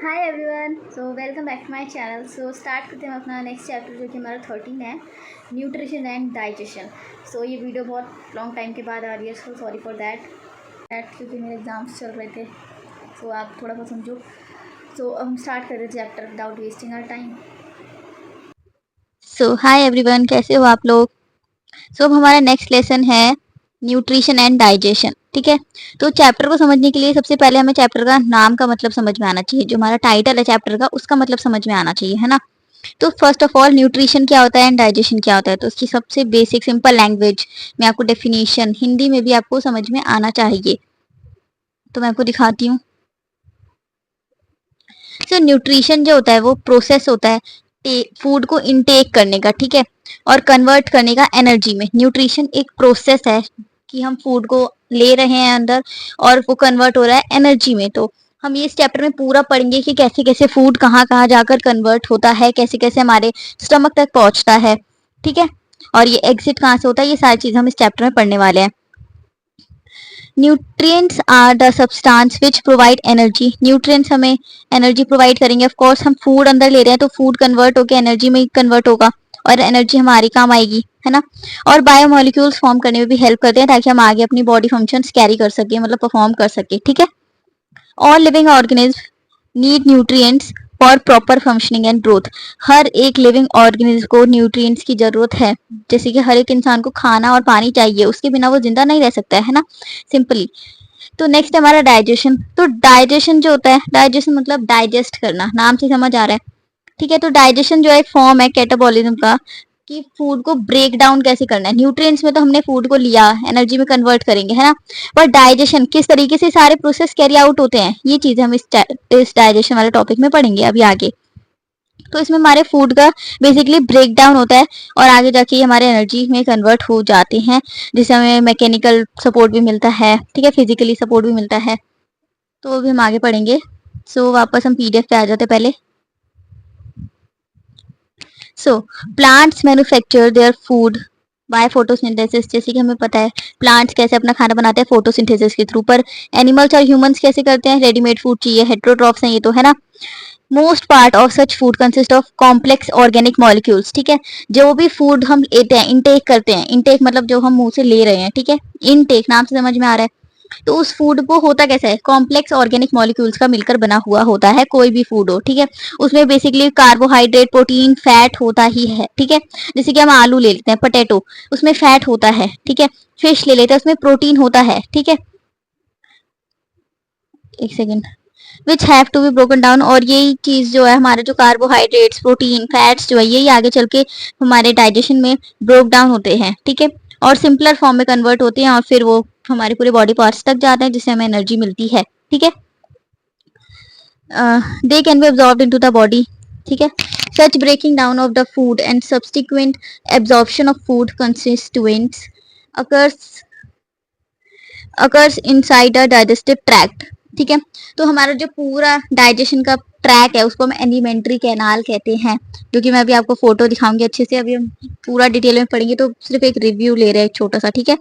Hi everyone, so welcome back to my channel. So start करते हैं हम अपना नेक्स्ट चैप्टर जो कि हमारा 13 है, न्यूट्रिशन एंड डाइजेशन। सो ये वीडियो बहुत लॉन्ग टाइम के बाद आ रही है, सो सॉरी फॉर दैट क्योंकि मेरे एग्ज़ाम्स चल रहे थे। सो आप थोड़ा बहुत समझो। सो अब हम स्टार्ट कर रहे हैं chapter without wasting our time. So hi everyone, कैसे हो आप लोग। अब हमारा नेक्स्ट लेसन है न्यूट्रिशन एंड डाइजेशन। ठीक है, तो चैप्टर को समझने के लिए सबसे पहले हमें चैप्टर का नाम का मतलब समझ में आना चाहिए। जो हमारा टाइटल है चैप्टर का, उसका मतलब समझ में आना चाहिए, है ना। तो फर्स्ट ऑफ ऑल न्यूट्रिशन क्या होता है एंड डाइजेशन क्या होता है, तो उसकी सबसे बेसिक सिंपल लैंग्वेज में आपको डेफिनेशन हिंदी में भी आपको समझ में आना चाहिए। तो मैं आपको दिखाती हूँ। न्यूट्रिशन जो होता है वो प्रोसेस होता है फूड को इनटेक करने का, ठीक है, और कन्वर्ट करने का एनर्जी में। न्यूट्रिशन एक प्रोसेस है कि हम फूड को ले रहे हैं अंदर और वो कन्वर्ट हो रहा है एनर्जी में। तो हम ये इस चैप्टर में पूरा पढ़ेंगे कि कैसे कैसे फूड कहाँ कहाँ जाकर कन्वर्ट होता है, कैसे कैसे हमारे स्टमक तक पहुंचता है, ठीक है, और ये एग्जिट कहाँ से होता है, ये सारी चीज हम इस चैप्टर में पढ़ने वाले हैं। Nutrients are the substance which provide energy. Nutrients हमें एनर्जी प्रोवाइड करेंगे। ऑफ कोर्स हम फूड अंदर ले रहे हैं तो फूड कन्वर्ट होकर एनर्जी में कन्वर्ट होगा और एनर्जी हमारी काम आएगी, है ना। और बायोमोलिक्यूल्स फॉर्म करने में भी हेल्प करते हैं ताकि हम आगे अपनी बॉडी फंक्शंस कैरी कर सके, मतलब परफॉर्म कर सके, ठीक है। All living organism need nutrients for proper functioning and growth. हर एक लिविंग ऑर्गेनिज्म को न्यूट्रिएंट्स की जरूरत है। जैसे कि हर एक इंसान को खाना और पानी चाहिए, उसके बिना वो जिंदा नहीं रह सकता है ना, सिंपली। तो नेक्स्ट हमारा डाइजेशन। तो डाइजेशन जो होता है, डाइजेशन मतलब डाइजेस्ट करना, नाम से समझ आ रहा है, ठीक है। तो डाइजेशन जो है फॉर्म है कैटाबॉलिज्म का, कि फूड को ब्रेक डाउन कैसे करना है। न्यूट्रिएंट्स में तो हमने फूड को लिया, एनर्जी में कन्वर्ट करेंगे, है ना, पर डाइजेशन किस तरीके से सारे प्रोसेस कैरी आउट होते हैं, ये चीजें हम इस डाइजेशन वाले टॉपिक में पढ़ेंगे अभी आगे। तो इसमें हमारे फूड का बेसिकली ब्रेक डाउन होता है और आगे जाके हमारे एनर्जी में कन्वर्ट हो जाते हैं, जिससे हमें मैकेनिकल सपोर्ट भी मिलता है, ठीक है, फिजिकली सपोर्ट भी मिलता है। तो अभी हम आगे पढ़ेंगे। वापस हम पीडीएफ पे आ जाते पहले। Plants manufacture their food by photosynthesis. जैसे कि हमें पता है प्लांट्स कैसे अपना खाना बनाते हैं, फोटोसिंथेसिस के थ्रू। पर एनिमल्स और ह्यूमंस कैसे करते हैं, रेडीमेड फूड चाहिए, हेट्रोट्रॉफ्स हैं ये तो, है ना। Most part of such food consist of complex organic molecules, ठीक है। जो भी फूड हम लेते हैं, इनटेक करते हैं, इनटेक मतलब जो हम मुंह से ले रहे हैं, ठीक है, इनटेक नाम से समझ में आ रहा है। तो उस फूड को होता कैसा है, कॉम्प्लेक्स ऑर्गेनिक मॉलिक्यूल्स का मिलकर बना हुआ होता है, कोई भी फूड हो, ठीक है। उसमें बेसिकली कार्बोहाइड्रेट, प्रोटीन, फैट होता ही है, ठीक है। जैसे कि हम आलू ले लेते हैं, पोटैटो, उसमें फैट होता है, ठीक है। फिश ले लेते हैं, उसमें प्रोटीन होता है, ठीक है। एक second, which have to be broken down. और यही चीज जो है, हमारे जो कार्बोहाइड्रेट्स, प्रोटीन, फैट्स जो है, यही आगे चल के हमारे डाइजेशन में ब्रोक डाउन होते हैं, ठीक है, और सिंपलर फॉर्म में कन्वर्ट होते हैं और फिर वो हमारे पूरे बॉडी पार्ट्स तक जाते हैं, जिससे हमें एनर्जी मिलती है, ठीक है। They can be absorbed into the body, ठीक है। Such breaking down of the food and subsequent absorption of food constituents occurs occurs inside the digestive tract, ठीक है। तो हमारा जो पूरा डाइजेशन का ट्रैक है उसको हम एलिमेंट्री कैनाल कहते हैं, जो कि मैं अभी आपको फोटो दिखाऊंगी अच्छे से। अभी हम पूरा डिटेल में पढ़ेंगे, तो सिर्फ एक रिव्यू ले रहे हैं छोटा सा, ठीक है।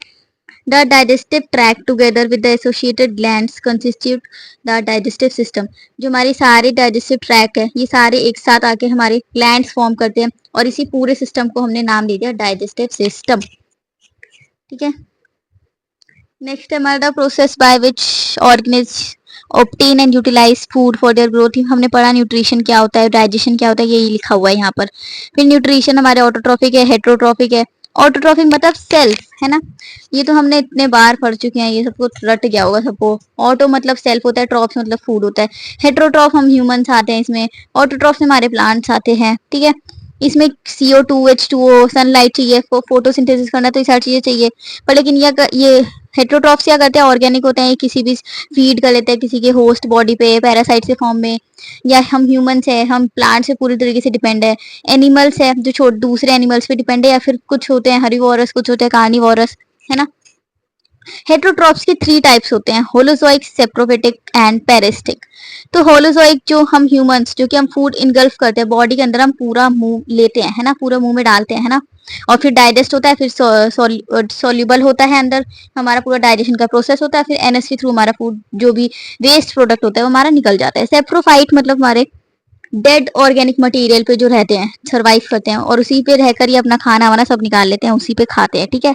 The digestive track together with the associated glands constitute the digestive system. जो हमारी सारी डाइजेस्टिव ट्रैक है, ये सारे एक साथ आके हमारे ग्लैंड्स फॉर्म करते हैं और इसी पूरे सिस्टम को हमने नाम दे दिया डाइजेस्टिव सिस्टम, ठीक है। नेक्स्ट हमारा process by which organism obtain and utilise food for their growth. हमने पढ़ा न्यूट्रिशन क्या होता है, डाइजेशन क्या होता है, यही लिखा हुआ है यहाँ पर। फिर न्यूट्रिशन हमारे ऑटोट्रॉफिक है, हेट्रोट्रॉफिक है। ऑटोट्रॉफिक मतलब सेल्फ, है ना, ये तो हमने इतने बार पढ़ चुके हैं, ये सबको रट गया होगा सबको। ऑटो मतलब सेल्फ होता है, ट्रॉफ मतलब फूड होता है। हेट्रोट्रॉफ हम ह्यूमंस आते हैं इसमें, ऑटोट्रॉफ से हमारे प्लांट्स आते हैं, ठीक है। इसमें CO2, H2O, सनलाइट चाहिए, फोटोसिंथेसिस करना, तो ये सारी चीजें चाहिए। पर लेकिन ये हेट्रोट्रॉफ्स क्या करते हैं, ऑर्गेनिक होते हैं, ये किसी भी फीड कर लेते हैं किसी के होस्ट बॉडी पे पैरासाइट के फॉर्म में। या हम ह्यूमंस है, हम प्लांट से पूरी तरीके से डिपेंड है। एनिमल्स है जो छोटे दूसरे एनिमल्स पे डिपेंड है, या फिर कुछ होते हैं हरिवोरस, कुछ होते हैं कार्निवोरस, है ना। हेट्रोट्रॉफ्स के 3 टाइप्स होते हैं, होलोजोइक, सेप्रोफिटिक एंड पेरिस्टिक। तो होलोजोइक जो हम ह्यूमंस, जो कि हम फूड इनगल्फ करते हैं बॉडी के अंदर, हम पूरा मुंह लेते हैं, है ना, पूरा मुंह में डालते हैं, है ना, और फिर डाइजेस्ट होता है, फिर सॉल्युबल होता है अंदर, हमारा पूरा डाइजेशन का प्रोसेस होता है, फिर एनएस के थ्रू हमारा फूड जो भी वेस्ट प्रोडक्ट होता है वो हमारा निकल जाता है। सेप्रोफाइट मतलब हमारे डेड ऑर्गेनिक मटेरियल पे जो रहते हैं, सर्वाइव करते हैं और उसी पे रहकर ही अपना खाना वाना सब निकाल लेते हैं, उसी पे खाते हैं, ठीक है।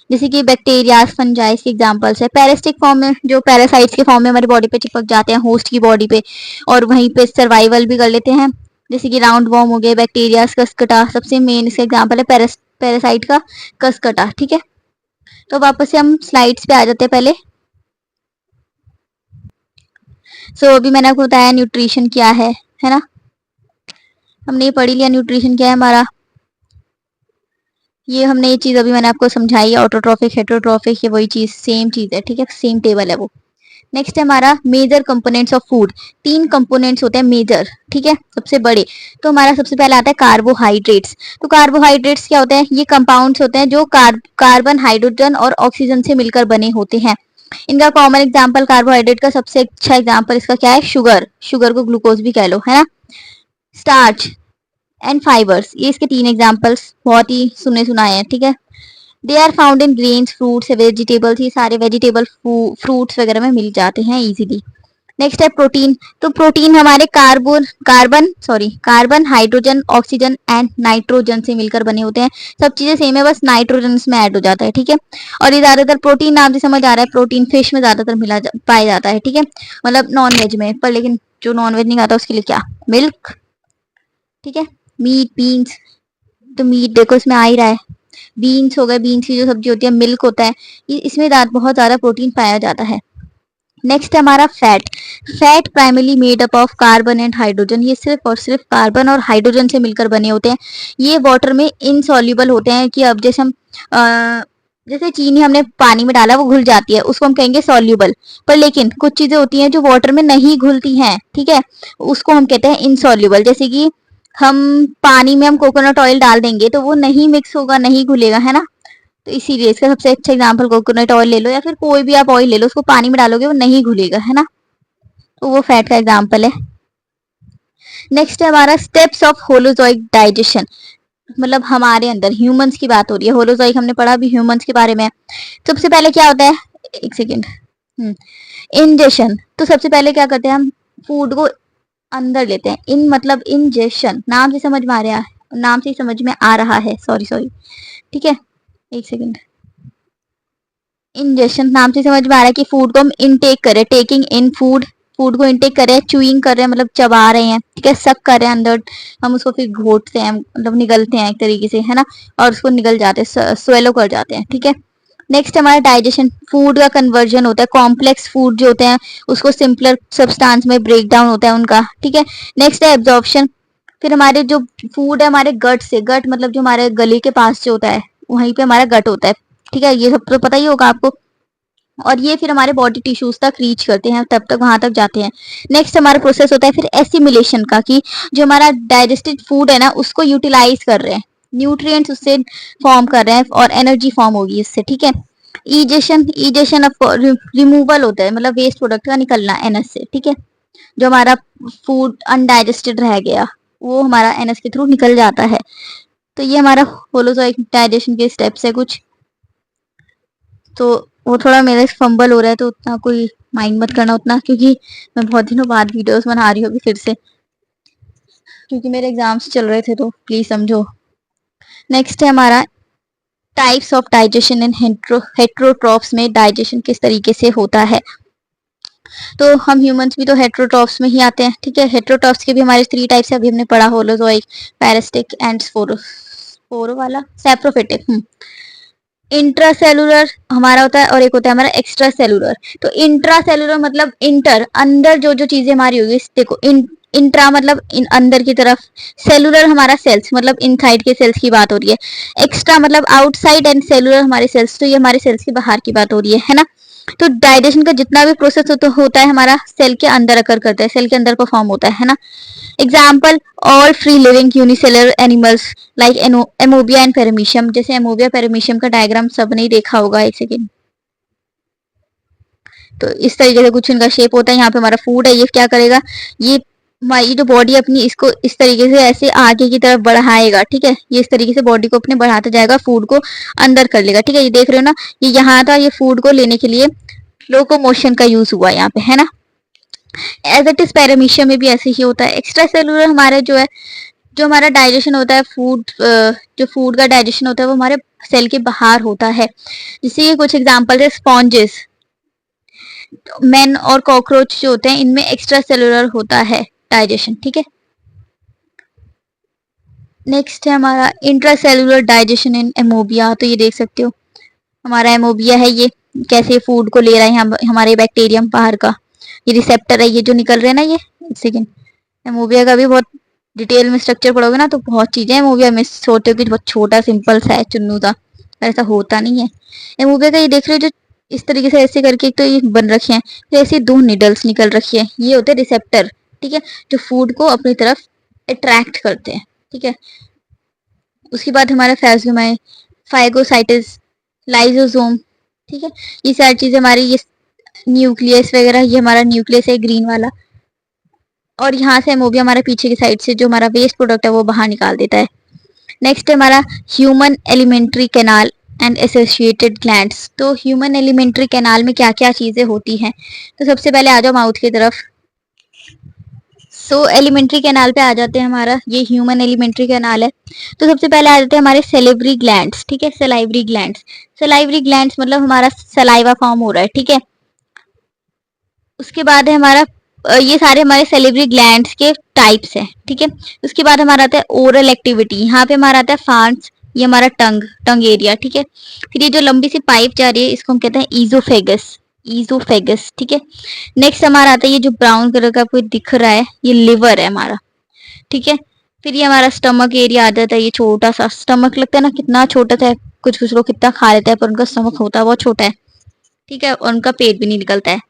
जैसे कि बैक्टीरिया, फंजाइस के एग्जांपल्स है। पैरासिटिक फॉर्म में, जो पैरासाइट्स के फॉर्म में हमारी बॉडी पे चिपक जाते हैं होस्ट की बॉडी पे और वहीं पे सर्वाइवल भी कर लेते हैं, जैसे कि राउंड वॉर्म हो गए, बैक्टीरिया, कसकटा, सबसे मेन इसका एग्जाम्पल है पैरासाइट का कसकटा, ठीक है। तो वापस से हम स्लाइड्स पे आ जाते हैं पहले। अभी मैंने आपको बताया न्यूट्रिशन क्या है ना, हमने ये पढ़ लिया न्यूट्रिशन क्या है हमारा। ये हमने ये चीज अभी मैंने आपको समझाई है, ऑटोट्रॉफिक हेटरोट्रॉफिक, ये वही चीज, सेम चीज है, ठीक है, सेम टेबल है वो। नेक्स्ट है हमारा major components of food. 3 components होते हैं मेजर, ठीक है, सबसे बड़े। तो हमारा सबसे पहले आता है कार्बोहाइड्रेट्स। तो कार्बोहाइड्रेट्स क्या होते हैं? ये कंपाउंड्स होते हैं जो कार्बन, हाइड्रोजन और ऑक्सीजन से मिलकर बने होते हैं। इनका कॉमन एग्जाम्पल, कार्बोहाइड्रेट का सबसे अच्छा एग्जाम्पल इसका क्या है? शुगर। शुगर को ग्लूकोज भी कह लो, है ना। स्टार्च एंड फाइबर्स, ये इसके 3 एग्जाम्पल्स, बहुत ही सुने सुनाए हैं, ठीक है। They are found in grains, fruits, vegetables, ये सारे वेजिटेबल फ्रूट्स वगैरह में मिल जाते हैं इजीली। नेक्स्ट है प्रोटीन। तो प्रोटीन हमारे carbon, hydrogen, oxygen and nitrogen से मिलकर बने होते हैं। सब चीजें सेम है, बस नाइट्रोजन में ऐड हो जाता है, ठीक है। और ये ज्यादातर प्रोटीन नाम से समझ आ रहा है, प्रोटीन फिश में ज्यादातर पाया जाता है, ठीक है, मतलब नॉन वेज में। पर लेकिन जो नॉन वेज नहीं खाता उसके लिए क्या? मिल्क, ठीक है। मीट, बीन्स, तो मीट देखो इसमें आ ही रहा है। बीन्स हो गए, बीन्स की जो सब्जी होती है, मिल्क होता है, इसमें बहुत ज्यादा प्रोटीन पाया जाता है। नेक्स्ट है हमारा fat. Fat primarily made up of carbon and hydrogen, ये सिर्फ और सिर्फ कार्बन और हाइड्रोजन से मिलकर बने होते हैं। ये वाटर में इनसॉल्युबल होते हैं, कि अब जैसे हम जैसे चीनी हमने पानी में डाला वो घुल जाती है, उसको हम कहेंगे सॉल्युबल। पर लेकिन कुछ चीजें होती हैं जो वाटर में नहीं घुलती हैं, ठीक है, उसको हम कहते हैं इनसॉल्युबल। जैसे कि हम पानी में हम कोकोनट ऑयल डाल देंगे तो वो नहीं मिक्स होगा, नहीं घुलेगा, है ना। तो इसीलिए इसका सबसे अच्छा एग्जांपल कोकोनट ऑयल ले लो, या फिर कोई भी आप ऑयल ले लो, उसको पानी में डालोगे वो नहीं घुलेगा, है ना। तो वो फैट का एग्जांपल है। नेक्स्ट है हमारा स्टेप्स ऑफ होलोजोइक डाइजेशन। मतलब हमारे अंदर ह्यूमंस की बात हो रही है, होलोजोइक हमने पढ़ा भी ह्यूमंस के बारे में। सबसे पहले क्या होता है, एक सेकेंड, इंजेशन। तो सबसे पहले क्या करते हैं, हम फूड को अंदर लेते हैं। इन मतलब इंजेशन, नाम से समझ में आ रहा है, नाम से समझ में आ रहा है, सॉरी, ठीक है, एक सेकेंड। इंजेशन नाम से समझ में आ रहा है कि फूड को हम इनटेक करें, टेकिंग इन फूड, फूड को इनटेक कर रहे हैं, चूइंग कर रहे हैं मतलब चबा रहे हैं, ठीक है, सक कर रहे हैं अंदर, हम उसको फिर घोटते हैं, मतलब निगलते हैं एक तरीके से, है ना, और उसको निगल जाते हैं, स्वेलो कर जाते हैं, ठीक है। नेक्स्ट हमारा डाइजेशन, फूड का कन्वर्जन होता है, कॉम्प्लेक्स फूड जो होते हैं उसको सिंपलर सब्सटेंस में ब्रेक डाउन होता है उनका, ठीक है। नेक्स्ट है एब्जॉर्प्शन। फिर हमारे जो फूड है हमारे गट से, गट मतलब जो हमारे गले के पास जो होता है वहीं पे हमारा गट होता है, ठीक है, ये सब तो पता ही होगा आपको। और ये फिर हमारे बॉडी टिश्यूज तक रीच करते हैं, तब तक वहां तक जाते हैं। नेक्स्ट हमारा प्रोसेस होता है फिर एसिमिलेशन का, कि जो हमारा डाइजेस्टेड फूड है ना उसको यूटिलाइज कर रहे हैं, न्यूट्रिएंट्स उससे फॉर्म कर रहे हैं और एनर्जी फॉर्म होगी इससे, ठीक है। ईजेशन रिमूवल होता है, मतलब वेस्ट प्रोडक्ट का निकलना एनएस से, ठीक है। जो हमारा फूड अनडाइजेस्टेड रह गया वो हमारा एनएस के थ्रू निकल जाता है। तो ये हमारा होलोजोइक डाइजेशन के स्टेप्स है कुछ। तो वो थोड़ा मेरा फंबल हो रहा है तो उतना कोई माइंड मत करना उतना, क्योंकि मैं बहुत दिनों बाद वीडियोस बना रही हूँ अभी फिर से, क्योंकि मेरे एग्जाम्स चल रहे थे, तो प्लीज समझो। नेक्स्ट है हमारा types of digestion in heterotrophs में डाइजेशन किस तरीके से होता है। तो हम ह्यूमंस भी तो हेट्रोट्रॉफ्स में ही आते हैं, ठीक है। हेट्रोट्रॉफ्स के भी हमारे 3 टाइप्स है, अभी हमने पढ़ा, होलोजोइक, पैरासिटिक एंड स्पोरो वाला सैप्रोफिटिक। इंट्रासेलुलर हमारा होता है और एक होता है हमारा एक्स्ट्रा सेलुलर। तो इंट्रासेलुलर मतलब इंटर, अंदर जो जो चीजें हमारी होगी, देखो इंट्रा मतलब अंदर की तरफ, सेलुलर हमारा सेल्स मतलब इनसाइड के सेल्स की बात हो रही है, एक्स्ट्रा मतलब आउटसाइड एंड सेलुलर हमारे सेल्स, तो ये हमारे सेल्स के बाहर की बात हो रही है ना। तो डाइजेशन का जितना भी प्रोसेस होता है हमारा सेल के अंदर अकर करता है, सेल के अंदर परफॉर्म होता है ना। Example, all free living unicellular animals like एमोबिया and पेरामीशियम। जैसे एमोबिया पेरामीशियम का डायग्राम सबने ही देखा होगा, एक सेकेंड। तो इस तरीके से कुछ इनका शेप होता है। यहाँ पे हमारा फूड है, ये क्या करेगा, ये हमारी जो बॉडी अपनी इसको इस तरीके से ऐसे आगे की तरफ बढ़ाएगा, ठीक है। ये इस तरीके से बॉडी को अपने बढ़ाता जाएगा, फूड को अंदर कर लेगा, ठीक है। ये देख रहे हो ना, ये यहाँ था, ये फूड को लेने के लिए लोकोमोशन का यूज हुआ यहाँ पे, है ना। एज इट इज पैरामीशिया में भी ऐसे ही होता है। एक्स्ट्रा सेलुलर हमारे जो है, जो हमारा डाइजेशन होता है, जो फूड का डाइजेशन होता है वो हमारे सेल के बाहर होता है। जैसे ये कुछ एग्जांपल है, स्पॉन्जेस, मैन और कॉकरोच जो होते हैं इनमें एक्स्ट्रा सेलुलर होता है डाइजेशन, ठीक है। नेक्स्ट है हमारा इंट्रा सेलुलर डाइजेशन इन एमोबिया। तो ये देख सकते हो हमारा एमोबिया है, ये कैसे फूड को ले रहा है हमारे बैक्टीरियम बाहर का। ये रिसेप्टर है, ये जो निकल रहे हैं ना, ये एक सेकेंड। एमोबिया का भी बहुत डिटेल में स्ट्रक्चर पढ़ोगे ना तो बहुत चीजें एमोबिया में सोचते हो कि बहुत छोटा सिंपल सा है, चुन्नू सा, ऐसा होता नहीं है। एमोबिया का ये देख रहे हो जो इस तरीके से ऐसे करके, एक तो ये बन रखे हैं, तो ऐसे दो निडल्स निकल रखी है, ये होते हैं रिसेप्टर, ठीक है, जो फूड को अपनी तरफ अट्रैक्ट करते हैं, ठीक है। उसके बाद हमारा फेजियोम है, फाइगोसाइटिस, लाइजोसोम, ठीक है। ये सारी चीजें हमारी, ये न्यूक्लियस वगैरह, ये हमारा न्यूक्लियस है ग्रीन वाला, और यहाँ से एमोबिया हमारे पीछे की साइड से जो हमारा वेस्ट प्रोडक्ट है वो बाहर निकाल देता है। नेक्स्ट है हमारा human alimentary canal and associated glands. तो ह्यूमन एलिमेंट्री कैनाल में क्या क्या चीजें होती हैं, तो सबसे पहले आ जाओ माउथ की तरफ। सो एलिमेंट्री कैनाल पे आ जाते हैं, हमारा ये ह्यूमन एलिमेंट्री कैनाल है। तो सबसे पहले आ जाते हैं हमारे सेलेवरी ग्लैंड्स, ठीक है, सलाइवरी ग्लैंड्स। सलाइवरी ग्लैंड्स मतलब हमारा सलाइवा फॉर्म हो रहा है, ठीक है। उसके बाद है हमारा ये सारे हमारे सेलिवरी ग्लैंड्स के टाइप्स हैं, ठीक है। उसके बाद हमारा आता है ओरल एक्टिविटी, यहाँ पे हमारा आता है फार्स, ये हमारा टंग एरिया, ठीक है। फिर ये जो लंबी सी पाइप जा रही है इसको हम कहते हैं ईजोफेगस, ईजोफेगस, ठीक है। नेक्स्ट हमारा आता है ये जो ब्राउन कलर का आपको दिख रहा है, ये लिवर है हमारा, ठीक है। फिर ये हमारा स्टमक एरिया आ जाता है, ये छोटा सा स्टमक लगता है ना, कितना छोटा सा है, कुछ कुछ लोग कितना खा लेते हैं पर उनका स्टमक होता है बहुत छोटा है, ठीक है, और उनका पेट भी नहीं निकलता है।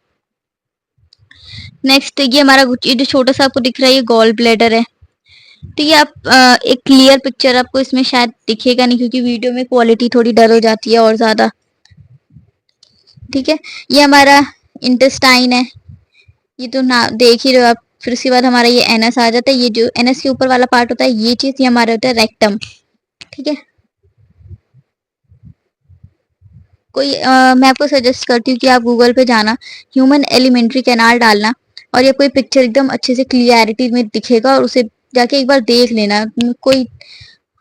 नेक्स्ट ये हमारा ये जो छोटा सा आपको दिख रहा है ये गॉल ब्लैडर है, ठीक है। आप एक क्लियर पिक्चर आपको इसमें शायद दिखेगा नहीं क्योंकि वीडियो में क्वालिटी थोड़ी डल हो जाती है और ज्यादा, ठीक है। ये हमारा इंटेस्टाइन है, ये तो ना देख ही रहे हो आप। फिर उसके बाद हमारा ये एनस आ जाता है, ये जो एनस के ऊपर वाला पार्ट होता है ये चीज, ये हमारा होता है रेक्टम, ठीक है। कोई मैं आपको सजेस्ट करती हूँ कि आप गूगल पे जाना, ह्यूमन एलिमेंट्री कैनाल डालना, और ये कोई पिक्चर एकदम अच्छे से क्लियरिटी में दिखेगा और उसे जाके एक बार देख लेना। कोई,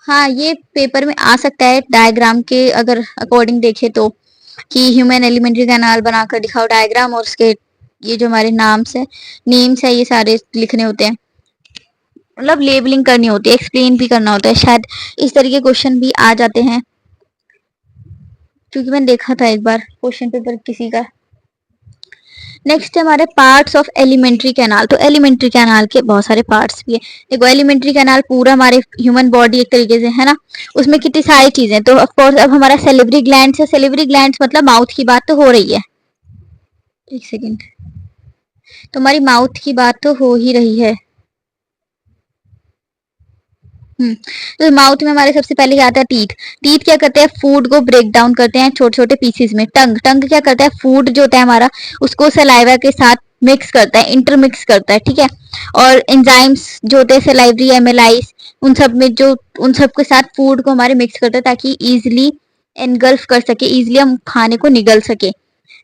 हाँ ये पेपर में आ सकता है डायग्राम के अगर अकॉर्डिंग देखे तो, कि ह्यूमन एलिमेंट्री कैनाल बनाकर दिखाओ डायग्राम, और उसके ये जो हमारे नाम्स है, नेम्स है, ये सारे लिखने होते हैं, मतलब लेबलिंग करनी होती है, एक्सप्लेन भी करना होता है, शायद इस तरीके क्वेश्चन भी आ जाते हैं, क्योंकि मैंने देखा था एक बार क्वेश्चन पेपर किसी का। नेक्स्ट है हमारे पार्ट्स ऑफ एलिमेंट्री कैनाल। तो एलिमेंट्री कैनाल के बहुत सारे पार्ट्स भी है। देखो एलिमेंट्री कैनाल पूरा हमारे ह्यूमन बॉडी एक तरीके से है ना, उसमें कितनी सारी चीजें, तो ऑफ कोर्स अब हमारा सेलिवरी ग्लैंड्स है, सेलिवरी ग्लैंड्स मतलब माउथ की बात तो हो रही है, एक सेकेंड, तो हमारी माउथ की बात तो हो ही रही है। तो माउथ में हमारे सबसे पहले क्या आता है, टीथ। टीथ क्या करते हैं, फूड को ब्रेक डाउन करते हैं छोटे छोटे पीसेस में। टंग क्या करता है, फूड जो होता है हमारा उसको सलाइवा के साथ मिक्स करता है, इंटरमिक्स करता है, ठीक है। और एंजाइम्स जो होते हैं सलाइवरी एमेलाइज, उन सब में जो उन सब के साथ फूड को हमारे मिक्स करता है ताकि इजिली एनगल्फ कर सके, इजिली हम खाने को निगल सके।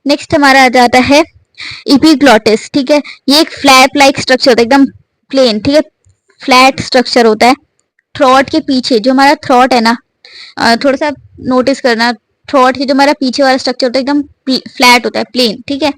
नेक्स्ट हमारा आ जाता है इपीग्लॉटिस, ठीक है। ये एक फ्लैप लाइक स्ट्रक्चर होता है, एकदम प्लेन, ठीक है, फ्लैट स्ट्रक्चर होता है। थ्रॉट के पीछे जो हमारा थ्रॉट है ना, थोड़ा सा नोटिस करना, थ्रॉट के जो हमारा पीछे वाला स्ट्रक्चर होता है एकदम फ्लैट होता है, प्लेन, ठीक है।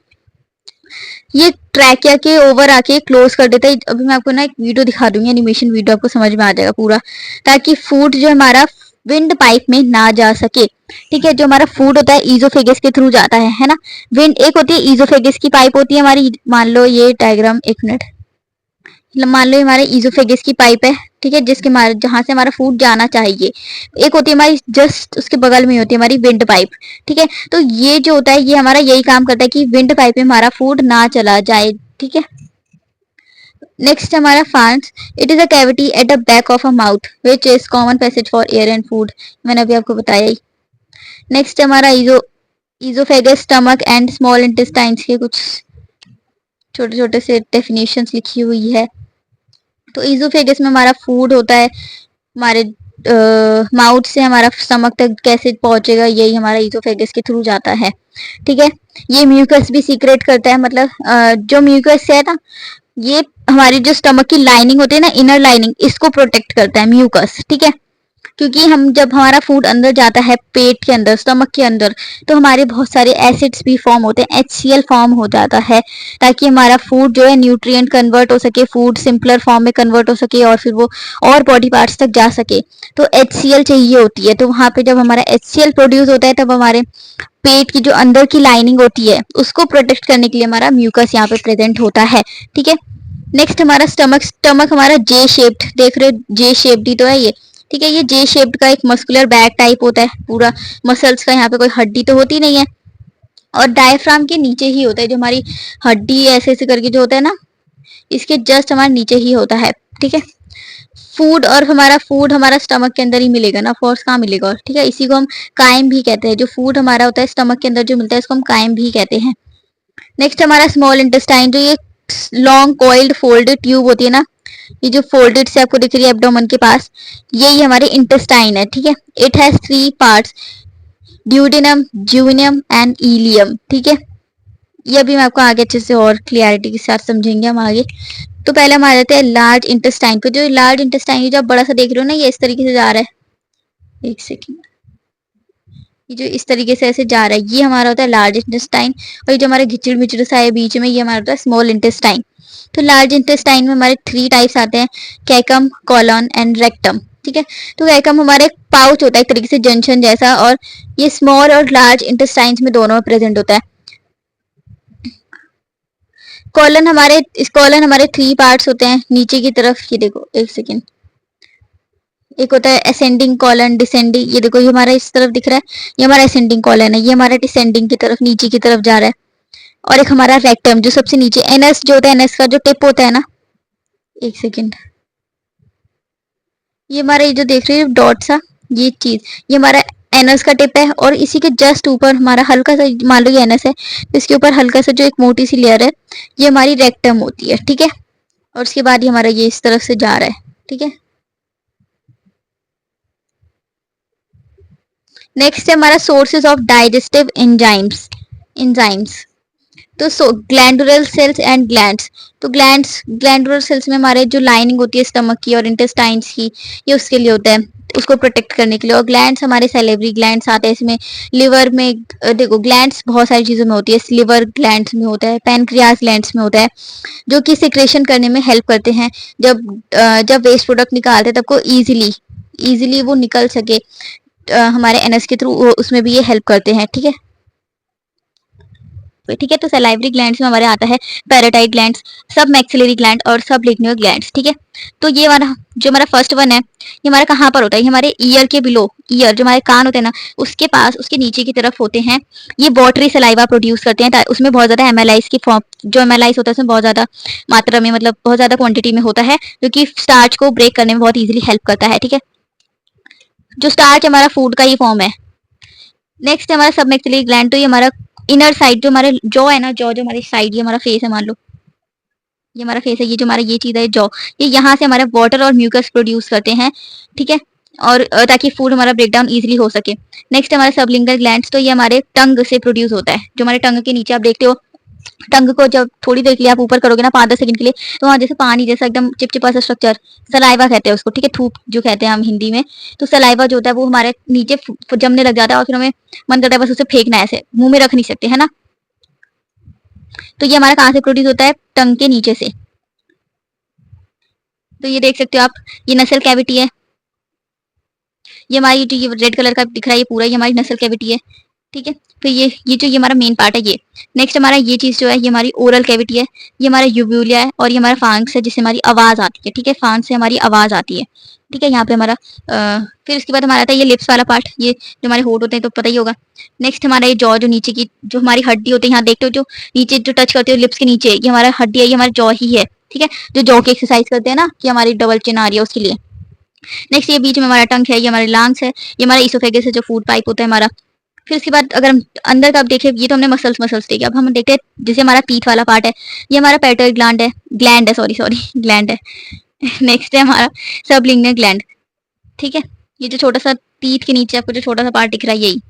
ये ट्रैकिया के ओवर आके क्लोज कर देता है। अभी मैं आपको ना एक वीडियो दिखा दूंगी, एनिमेशन वीडियो, आपको समझ में आ जाएगा पूरा, ताकि फूड जो हमारा विंड पाइप में ना जा सके, ठीक है। जो हमारा फूड होता है ईजोफेगस के थ्रू जाता है ना। विंड एक होती है ईजोफेगस की पाइप होती है हमारी, मान लो ये डायग्राम, एक मिनट, मान लो हमारे ईजोफेगस की पाइप है, ठीक है, जिसके हमारे जहां से हमारा फूड जाना चाहिए। एक होती है हमारी जस्ट उसके बगल में होती है हमारी विंड पाइप, ठीक है। तो ये जो होता है ये हमारा यही काम करता है कि विंड पाइप में हमारा फूड ना चला जाए, ठीक है। नेक्स्ट हमारा pharynx, it is a cavity at the back of a mouth which is common passage for air and food, मैंने अभी आपको बताया ही। नेक्स्ट हमारा oesophagus, stomach and small intestines के कुछ छोटे छोटे से डेफिनेशंस लिखी हुई है। तो ईजोफेगस में हमारा फूड होता है, हमारे माउथ से हमारा स्टमक तक कैसे पहुंचेगा, यही हमारा ईजोफेगस के थ्रू जाता है। ठीक है, ये म्यूकस भी सीक्रेट करता है, मतलब जो म्यूकस है ना, ये हमारी जो स्टमक की लाइनिंग होती है ना, इनर लाइनिंग, इसको प्रोटेक्ट करता है म्यूकस। ठीक है, क्योंकि हम जब हमारा फूड अंदर जाता है पेट के अंदर, स्टमक के अंदर, तो हमारे बहुत सारे एसिड्स भी फॉर्म होते हैं, HCl फॉर्म हो जाता है, ताकि हमारा फूड जो है न्यूट्रिएंट कन्वर्ट हो सके, फूड सिंपलर फॉर्म में कन्वर्ट हो सके और फिर वो और बॉडी पार्ट्स तक जा सके। तो HCl चाहिए होती है, तो वहां पे जब हमारा HCl प्रोड्यूस होता है, तब हमारे पेट की जो अंदर की लाइनिंग होती है उसको प्रोटेक्ट करने के लिए हमारा म्यूकस यहाँ पे प्रेजेंट होता है। ठीक है, नेक्स्ट हमारा स्टमक हमारा जे शेप्ड, देख रहे हो जे शेप्ड ही तो है ये। ठीक है, ये जे शेप्ड का एक मस्कुलर बैग टाइप होता है, पूरा मसल्स का, यहाँ पे कोई हड्डी तो होती नहीं है, और डायफ्राम के नीचे ही होता है, जो हमारी हड्डी ऐसे ऐसे करके जो होता है ना, इसके जस्ट हमारे नीचे ही होता है। ठीक है, फूड हमारा स्टमक के अंदर ही मिलेगा ना, फोर्स कहाँ मिलेगा और। ठीक है, इसी को हम काइम भी कहते हैं, जो फूड हमारा होता है स्टमक के अंदर जो मिलता है, इसको हम काइम भी कहते हैं। नेक्स्ट हमारा स्मॉल इंटेस्टाइन, जो ये लॉन्ग कॉइल्ड फोल्डेड ट्यूब होती है ना, ये जो फोल्डेड से आपको दिख रही है एब्डोमेन के पास, यही हमारे इंटेस्टाइन है। ठीक है, it has 3 parts, duodenum, jejunum and ileum. ठीक है, ये भी मैं आपको आगे अच्छे से और क्लियरिटी के साथ समझेंगे हम आगे। तो पहले हम आ जाते हैं लार्ज इंटेस्टाइन पे। जो लार्ज इंटेस्टाइन जो आप बड़ा सा देख रहे हो ना, ये इस तरीके से जा रहा है, एक सेकेंड, ये जो इस तरीके से ऐसे जा रहा है, ये हमारा होता है लार्ज इंटेस्टाइन, और ये जो हमारे घिचड़ मिचड़ सा है बीच में, ये हमारा होता है स्मॉल इंटेस्टाइन। तो लार्ज इंटेस्टाइन में हमारे 3 टाइप्स आते हैं, कैकम, कॉलन एंड रेक्टम। ठीक है, तो कैकम हमारे पाउच होता है एक तरीके से जंक्शन जैसा, और ये स्मॉल और लार्ज इंटेस्टाइन में दोनों में प्रेजेंट होता है। कॉलन हमारे 3 पार्ट्स होते हैं नीचे की तरफ, ये देखो एक सेकेंड, एक होता है असेंडिंग कॉलन, डिसेंडिंग, ये देखो ये हमारा इस तरफ दिख रहा है, ये हमारा असेंडिंग कॉलन है, ये हमारा डिसेंडिंग की तरफ, नीचे की तरफ जा रहा है। और एक हमारा रेक्टम जो सबसे नीचे, एनएस जो होता है, एनएस का जो टिप होता है ना, एक सेकेंड, ये हमारा ये जो देख रहे हो डॉट सा, ये चीज, ये हमारा एनएस का टिप है, और इसी के जस्ट ऊपर हमारा हल्का सा, मान लो ये एनएस है, इसके ऊपर हल्का सा जो एक मोटी सी लेयर है, ये हमारी रेक्टम होती है। ठीक है, और उसके बाद ही हमारा ये इस तरफ से जा रहा है। ठीक है, नेक्स्ट है हमारा सोर्सेज ऑफ डाइजेस्टिव एंजाइम्स। तो ग्लैंडुलर सेल्स एंड ग्लैंड्स। तो ग्लैंडुलर सेल्स में हमारे जो लाइनिंग होती है स्टमक की और इंटेस्टाइन्स की, ये उसके लिए होता है, उसको प्रोटेक्ट करने के लिए। और ग्लैंड्स हमारे सैलिवरी ग्लैंड्स आते हैं इसमें, लिवर में, देखो ग्लैंड्स बहुत सारी चीजों में होती है, लिवर ग्लैंड्स में होता है, पैनक्रियाज ग्लैंड्स में होता है, जो कि सिक्रेशन करने में हेल्प करते हैं। जब वेस्ट प्रोडक्ट निकालते हैं तब को इजीली वो निकल सके हमारे एनएस के थ्रू, उसमें भी ये हेल्प करते हैं। ठीक है, ठीक है, तो सलाइवरी ग्लैंड्स में हमारे आता है पैराटाइट ग्लैंड्स, सब मैक्सिलरी ग्लैंड और सब लिग्नल ग्लैंड्स। ठीक है, तो ये हमारा जो हमारा फर्स्ट वन है, ये हमारा कहाँ पर होता है, ये हमारे ईयर के बिलो, ईयर जो हमारे कान होते हैं ना, उसके पास, उसके नीचे की तरफ होते हैं। ये वॉटरी सलाइवा प्रोड्यूस करते हैं, उसमें बहुत ज्यादा एमएलआईज की फॉर्म, जो एमएलआईज होता है उसमें बहुत ज्यादा मात्रा में, मतलब बहुत ज्यादा क्वांटिटी में होता है, जो कि स्टार्च को ब्रेक करने में बहुत ईजिली हेल्प करता है। ठीक है, जो स्टार्च हमारा फूड का ही फॉर्म है। नेक्स्ट हमारा सब मैक्सिलरी ग्लैंड, तो ये हमारा इनर साइड, जो हमारे जॉ है ना, जॉ जो हमारी साइड, ये हमारा फेस है, मान लो ये हमारा फेस है, ये जो हमारा ये चीज है जॉ, ये यहाँ से हमारा वाटर और म्यूकस प्रोड्यूस करते हैं। ठीक है, और ताकि फूड हमारा ब्रेक डाउन ईजिली हो सके। नेक्स्ट हमारा सबलिंगल ग्लैंड्स, तो ये हमारे टंग से प्रोड्यूस होता है, जो हमारे टंग के नीचे आप देखते हो, टंग को जब थोड़ी देर के लिए आप ऊपर करोगे ना, 5-10 सेकंड के लिए, तो वहाँ जैसे पानी जैसा एकदम चिपचिपा सा स्ट्रक्चर, सलाइवा कहते हैं उसको। ठीक है, थूक जो कहते हैं हम हिंदी में, तो सलाइवा जो होता है वो हमारे नीचे जमने लग जाता है, और फिर हमें मन करता है बस उसे फेंकना है, ऐसे मुंह में रख नहीं सकते, है ना। तो ये हमारा कहाँ से प्रोड्यूस होता है, टंग के नीचे से। तो ये देख सकते हो आप, ये नसल कैविटी है, ये हमारी जो ये रेड कलर का दिख रहा है, ये पूरा ये हमारी नसल कैविटी है। ठीक है, तो ये जो ये हमारा मेन पार्ट है ये। नेक्स्ट हमारा ये चीज जो है, ये हमारी ओरल कैविटी है, ये हमारा यूव्यूलिया है, और ये हमारा फांक्स है, जिससे हमारी आवाज आती है। ठीक है, फांक्स से हमारी आवाज आती है। ठीक है, यहाँ पे हमारा फिर उसके बाद हमारा आता है ये लिप्स वाला पार्ट, ये जो हमारे होठ होते हैं तो पता ही होगा। नेक्स्ट हमारा ये जॉ, जो नीचे की जो हमारी हड्डी होती है, यहाँ देखते हो जो नीचे जो टच करते हो लिप्स के नीचे, ये हमारा हड्डी है, ये हमारा जॉ ही है। ठीक है, जो जॉ की एक्सरसाइज करते हैं ना, कि हमारी डबल चिन आ रही है उसके लिए। नेक्स्ट ये बीच में हमारा टंग है, ये हमारे लंग्स है, ये हमारा इसोफेगस है, जो फूड पाइप होता है हमारा। फिर उसके बाद अगर हम अंदर का आप देखें, ये तो हमने मसल्स देखे, अब हम देखते हैं जैसे हमारा टीथ वाला पार्ट है, ये हमारा पेटल ग्लैंड है, सॉरी ग्लैंड है। नेक्स्ट है हमारा सबलिंगुअल ग्लैंड, ठीक है, ये जो छोटा सा टीथ के नीचे आपको जो छोटा सा पार्ट दिख रहा है यही।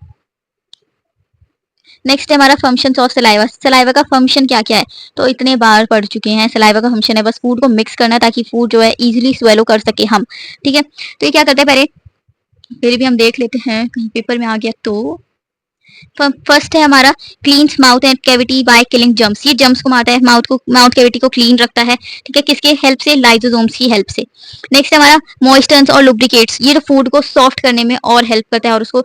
नेक्स्ट है हमारा फंक्शंस ऑफ सलाइवा। सलाइवा का फंक्शन क्या क्या है तो इतने बार पढ़ चुके हैं। सलाइवा का फंक्शन है बस फूड को मिक्स करना ताकि फूड जो है इजीली स्वेलो कर सके हम, ठीक है। तो ये क्या करते हैं, पहले फिर भी हम देख लेते हैं, कहीं पेपर में आ गया तो। फर्स्ट है हमारा cleans mouth and cavity by killing germs. ये जम्स को मारता है, माउथ कैविटी को क्लीन रखता है, ठीक है, किसके हेल्प से, लाइजोसोम्स की हेल्प से। नेक्स्ट है हमारा मॉइस्चर्स और लुब्रिकेट्स। ये जो फूड को सॉफ्ट करने में और हेल्प करता है और उसको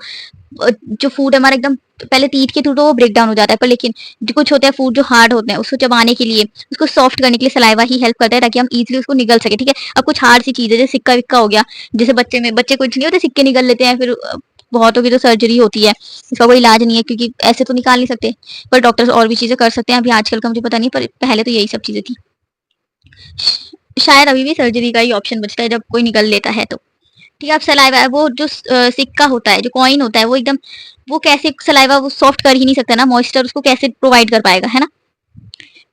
जो फूड हमारा एकदम पहले टीथ के थ्रू तो वो ब्रेक डाउन हो जाता है, पर लेकिन जो कुछ होता है फूड जो हार्ड होते हैं उसको चबाने के लिए, उसको सॉफ्ट करने के लिए सलाइवा ही हेल्प करता है ताकि हम इजीली उसको निगल सके, ठीक है। अब कुछ हार्ड सी चीजें जैसे सिक्का विक्का हो गया, जैसे बच्चे कुछ नहीं होते सिक्के निगल लेते हैं, फिर बहुतों की तो सर्जरी होती है, इसका कोई इलाज नहीं है क्योंकि ऐसे तो निकाल नहीं सकते, पर डॉक्टर्स और भी चीजें कर सकते हैं। अभी आजकल का मुझे पता नहीं, पर पहले तो यही सब चीजें थी। शायद अभी भी सर्जरी का ही ऑप्शन बचता है जब कोई निकल लेता है तो, ठीक है। अब सलाइवा वो जो सिक्का होता है, जो कॉइन होता है, वो एकदम वो कैसे सलाइवा वो सॉफ्ट कर ही नहीं सकता ना, मॉइस्चर उसको कैसे प्रोवाइड कर पाएगा, है ना।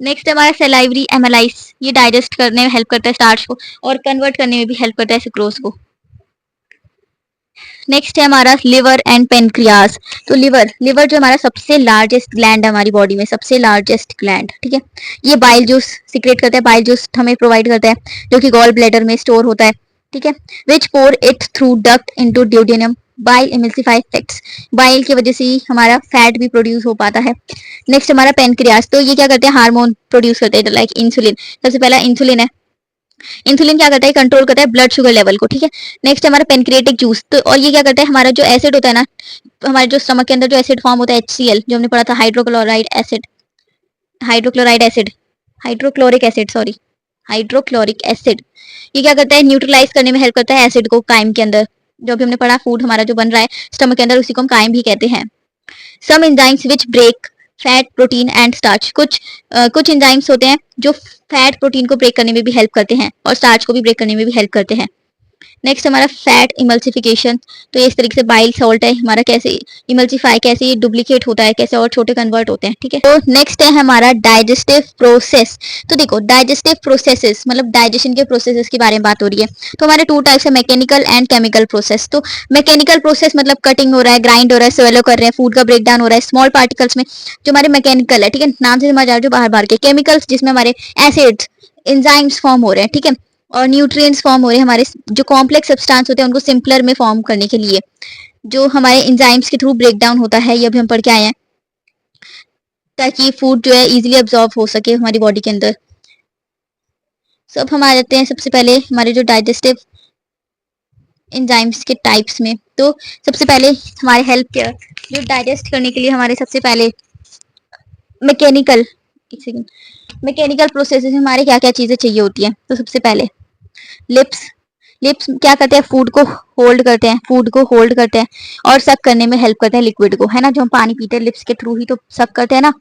नेक्स्ट है हमारा सेलाइवरी एमालाइज। ये डाइजेस्ट करने में हेल्प करता है स्टार्च को और कन्वर्ट करने में भी हेल्प करता है सुक्रोज को। नेक्स्ट है हमारा लिवर एंड पेनक्रियाज। तो लिवर जो हमारा सबसे लार्जेस्ट ग्लैंड है हमारी बॉडी में, सबसे लार्जेस्ट ग्लैंड, ठीक है। ये बाइल जूस सिक्रेट करता है, बाइल जूस हमें प्रोवाइड करता है जो कि गॉल ब्लैडर में स्टोर होता है, ठीक है। Which pour it through duct into duodenum. Bile emulsify fats, bile की वजह से ही हमारा फैट भी प्रोड्यूस हो पाता है। नेक्स्ट हमारा पेनक्रियाज, तो ये क्या करते हैं, हार्मोन प्रोड्यूस करते हैं लाइक इंसुलिन। सबसे पहला इंसुलिन है, इंसुलिन क्या करता है, कंट्रोल करता है ब्लड शुगर लेवल को, ठीक है। नेक्स्ट हमारा पेनक्रिएटिक जूस, तो और ये क्या करता है, हमारा जो एसिड होता है ना, हमारे जो स्टमक के अंदर जो एसिड फॉर्म होता है HCl, जो हमने पढ़ा था hydrochloride acid, hydrochloride acid, hydrochloric acid, sorry, hydrochloric acid, ये क्या करता है, न्यूट्रलाइज करने में हेल्प करता है एसिड को काइम के अंदर। जो भी हमने पढ़ा फूड हमारा जो बन रहा है स्टमक के अंदर उसी को हम काइम भी कहते हैं। Some enzymes which break fat protein and starch. कुछ एंजाइम्स होते हैं जो फैट प्रोटीन को ब्रेक करने में भी हेल्प करते हैं और स्टार्च को भी ब्रेक करने में भी हेल्प करते हैं। नेक्स्ट हमारा फैट इमल्सिफिकेशन, तो ये इस तरीके से बाइल सॉल्ट है हमारा, कैसे इमल्सिफाई, कैसे ये डुप्लीकेट होता है, कैसे और छोटे कन्वर्ट होते हैं, ठीक है। तो नेक्स्ट है हमारा डाइजेस्टिव प्रोसेस। तो देखो डाइजेस्टिव प्रोसेसेस मतलब डाइजेशन के प्रोसेसेस के बारे में बात हो रही है। तो हमारे टू टाइप्स है, मैकेनिकल एंड केमिकल प्रोसेस। तो मैकेनिकल प्रोसेस मतलब कटिंग हो रहा है, ग्राइंड हो रहा है, स्वेलो कर रहे हैं, फूड का ब्रेक डाउन हो रहा है स्मॉल पार्टिकल्स में, जो हमारे मैकेनिकल है, ठीक है, नाम से समझ आ रहा है, जो बाहर बाहर के। केमिकल्स जिसमें हमारे एसिड्स एंजाइम्स फॉर्म हो रहे हैं, ठीक है, और न्यूट्रिएंट्स फॉर्म हो रहे हैं, हमारे जो कॉम्प्लेक्स सब्सटेंस होते हैं उनको सिंपलर में फॉर्म करने के लिए, जो हमारे एंजाइम्स के थ्रू ब्रेक डाउन होता है, ये भी हम पढ़ के आए हैं, ताकि फूड जो है इजीली अब्जॉर्ब हो सके हमारी बॉडी के अंदर। सब हम आ जाते हैं सबसे पहले हमारे जो डाइजेस्टिव एंजाइम्स के टाइप्स में। तो सबसे पहले हमारे हेल्प केयर, जो डाइजेस्ट करने के लिए हमारे सबसे पहले मैकेनिकल, एक सेकेंड, मैकेनिकल प्रोसेस में हमारे क्या क्या चीजें चाहिए होती हैं। तो सबसे पहले लिप्स, लिप्स क्या करते हैं, फूड को होल्ड करते हैं, फूड को होल्ड करते हैं और सक करने में हेल्प करते हैं लिक्विड को, है ना। जो हम पानी पीते हैं लिप्स के थ्रू ही तो सक करते हैं ना,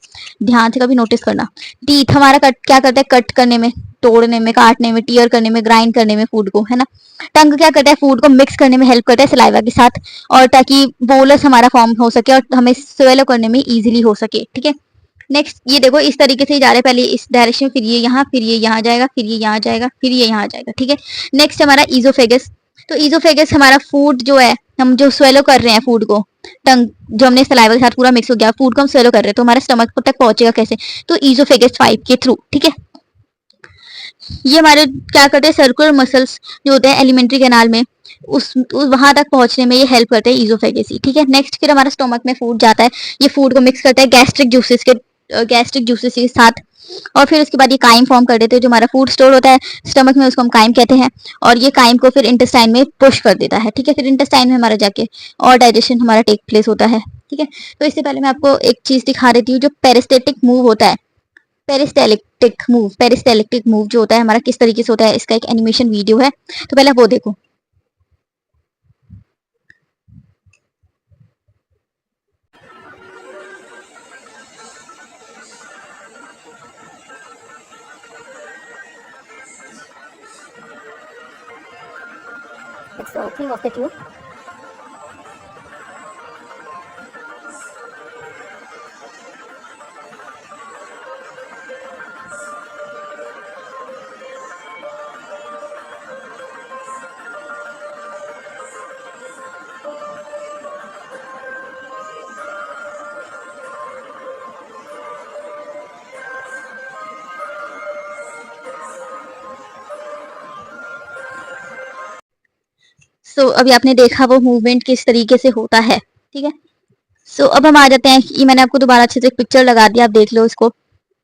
ध्यान से कभी नोटिस करना। टीथ हमारा कट क्या करता है, कट करने में, तोड़ने में, काटने में, टीयर करने में, ग्राइंड करने में फूड को, है ना। टंग क्या करता है, फूड को मिक्स करने में हेल्प करता है सलाइवा के साथ, और ताकि बोलस हमारा फॉर्म हो सके और हमें स्वेलो करने में इजीली हो सके, ठीक है। नेक्स्ट ये देखो इस तरीके से ही जा रहे हैं, पहले इस डायरेक्शन, फिर ये यहाँ, फिर ये यहाँ जाएगा, फिर ये यहाँ जाएगा, फिर ये यहाँ जाएगा, ठीक है। नेक्स्ट हमारा ईजोफेगस। तो ईजोफेगस हमारा फूड जो है, हम जो स्वेलो कर रहे हैं फूड को, टंग जो हमने सलाइवा के साथ पूरा मिक्स हो गया, फूड को हम स्वेलो कर रहे हैं तो हमारा स्टमक तक पहुंचेगा कैसे, तो ईजोफेगस पाइप के थ्रू, ठीक है। ये हमारे क्या करते हैं, सर्कुलर मसल्स जो होते हैं एलिमेंट्री कैनाल में, उस वहां तक पहुंचने में ये हेल्प करते हैं ईजोफेगस ही, ठीक है। नेक्स्ट फिर हमारा स्टोमक में फूड जाता है, ये फूड को मिक्स करता है गैस्ट्रिक जूसेस के साथ, और फिर उसके बाद ये काइम फॉर्म कर देते हैं, जो हमारा फूड स्टोर होता है स्टमक में उसको हम काइम कहते हैं, और ये काइम को फिर इंटेस्टाइन में पुश कर देता है, ठीक है। फिर इंटेस्टाइन में हमारा जाके और डाइजेशन हमारा टेक प्लेस होता है, ठीक है। तो इससे पहले मैं आपको एक चीज दिखा देती हूँ, जो पेरिस्टेटिक मूव होता है, पेरिस्टेलिक्टिक मूव जो होता है हमारा किस तरीके से होता है, इसका एक एनिमेशन वीडियो है, तो पहले आप वो देखो। It's the opening of the tube. सो अभी आपने देखा वो मूवमेंट किस तरीके से होता है, ठीक है। सो अब हम आ जाते हैं, ये मैंने आपको दोबारा अच्छे से एक पिक्चर लगा दिया, आप देख लो इसको।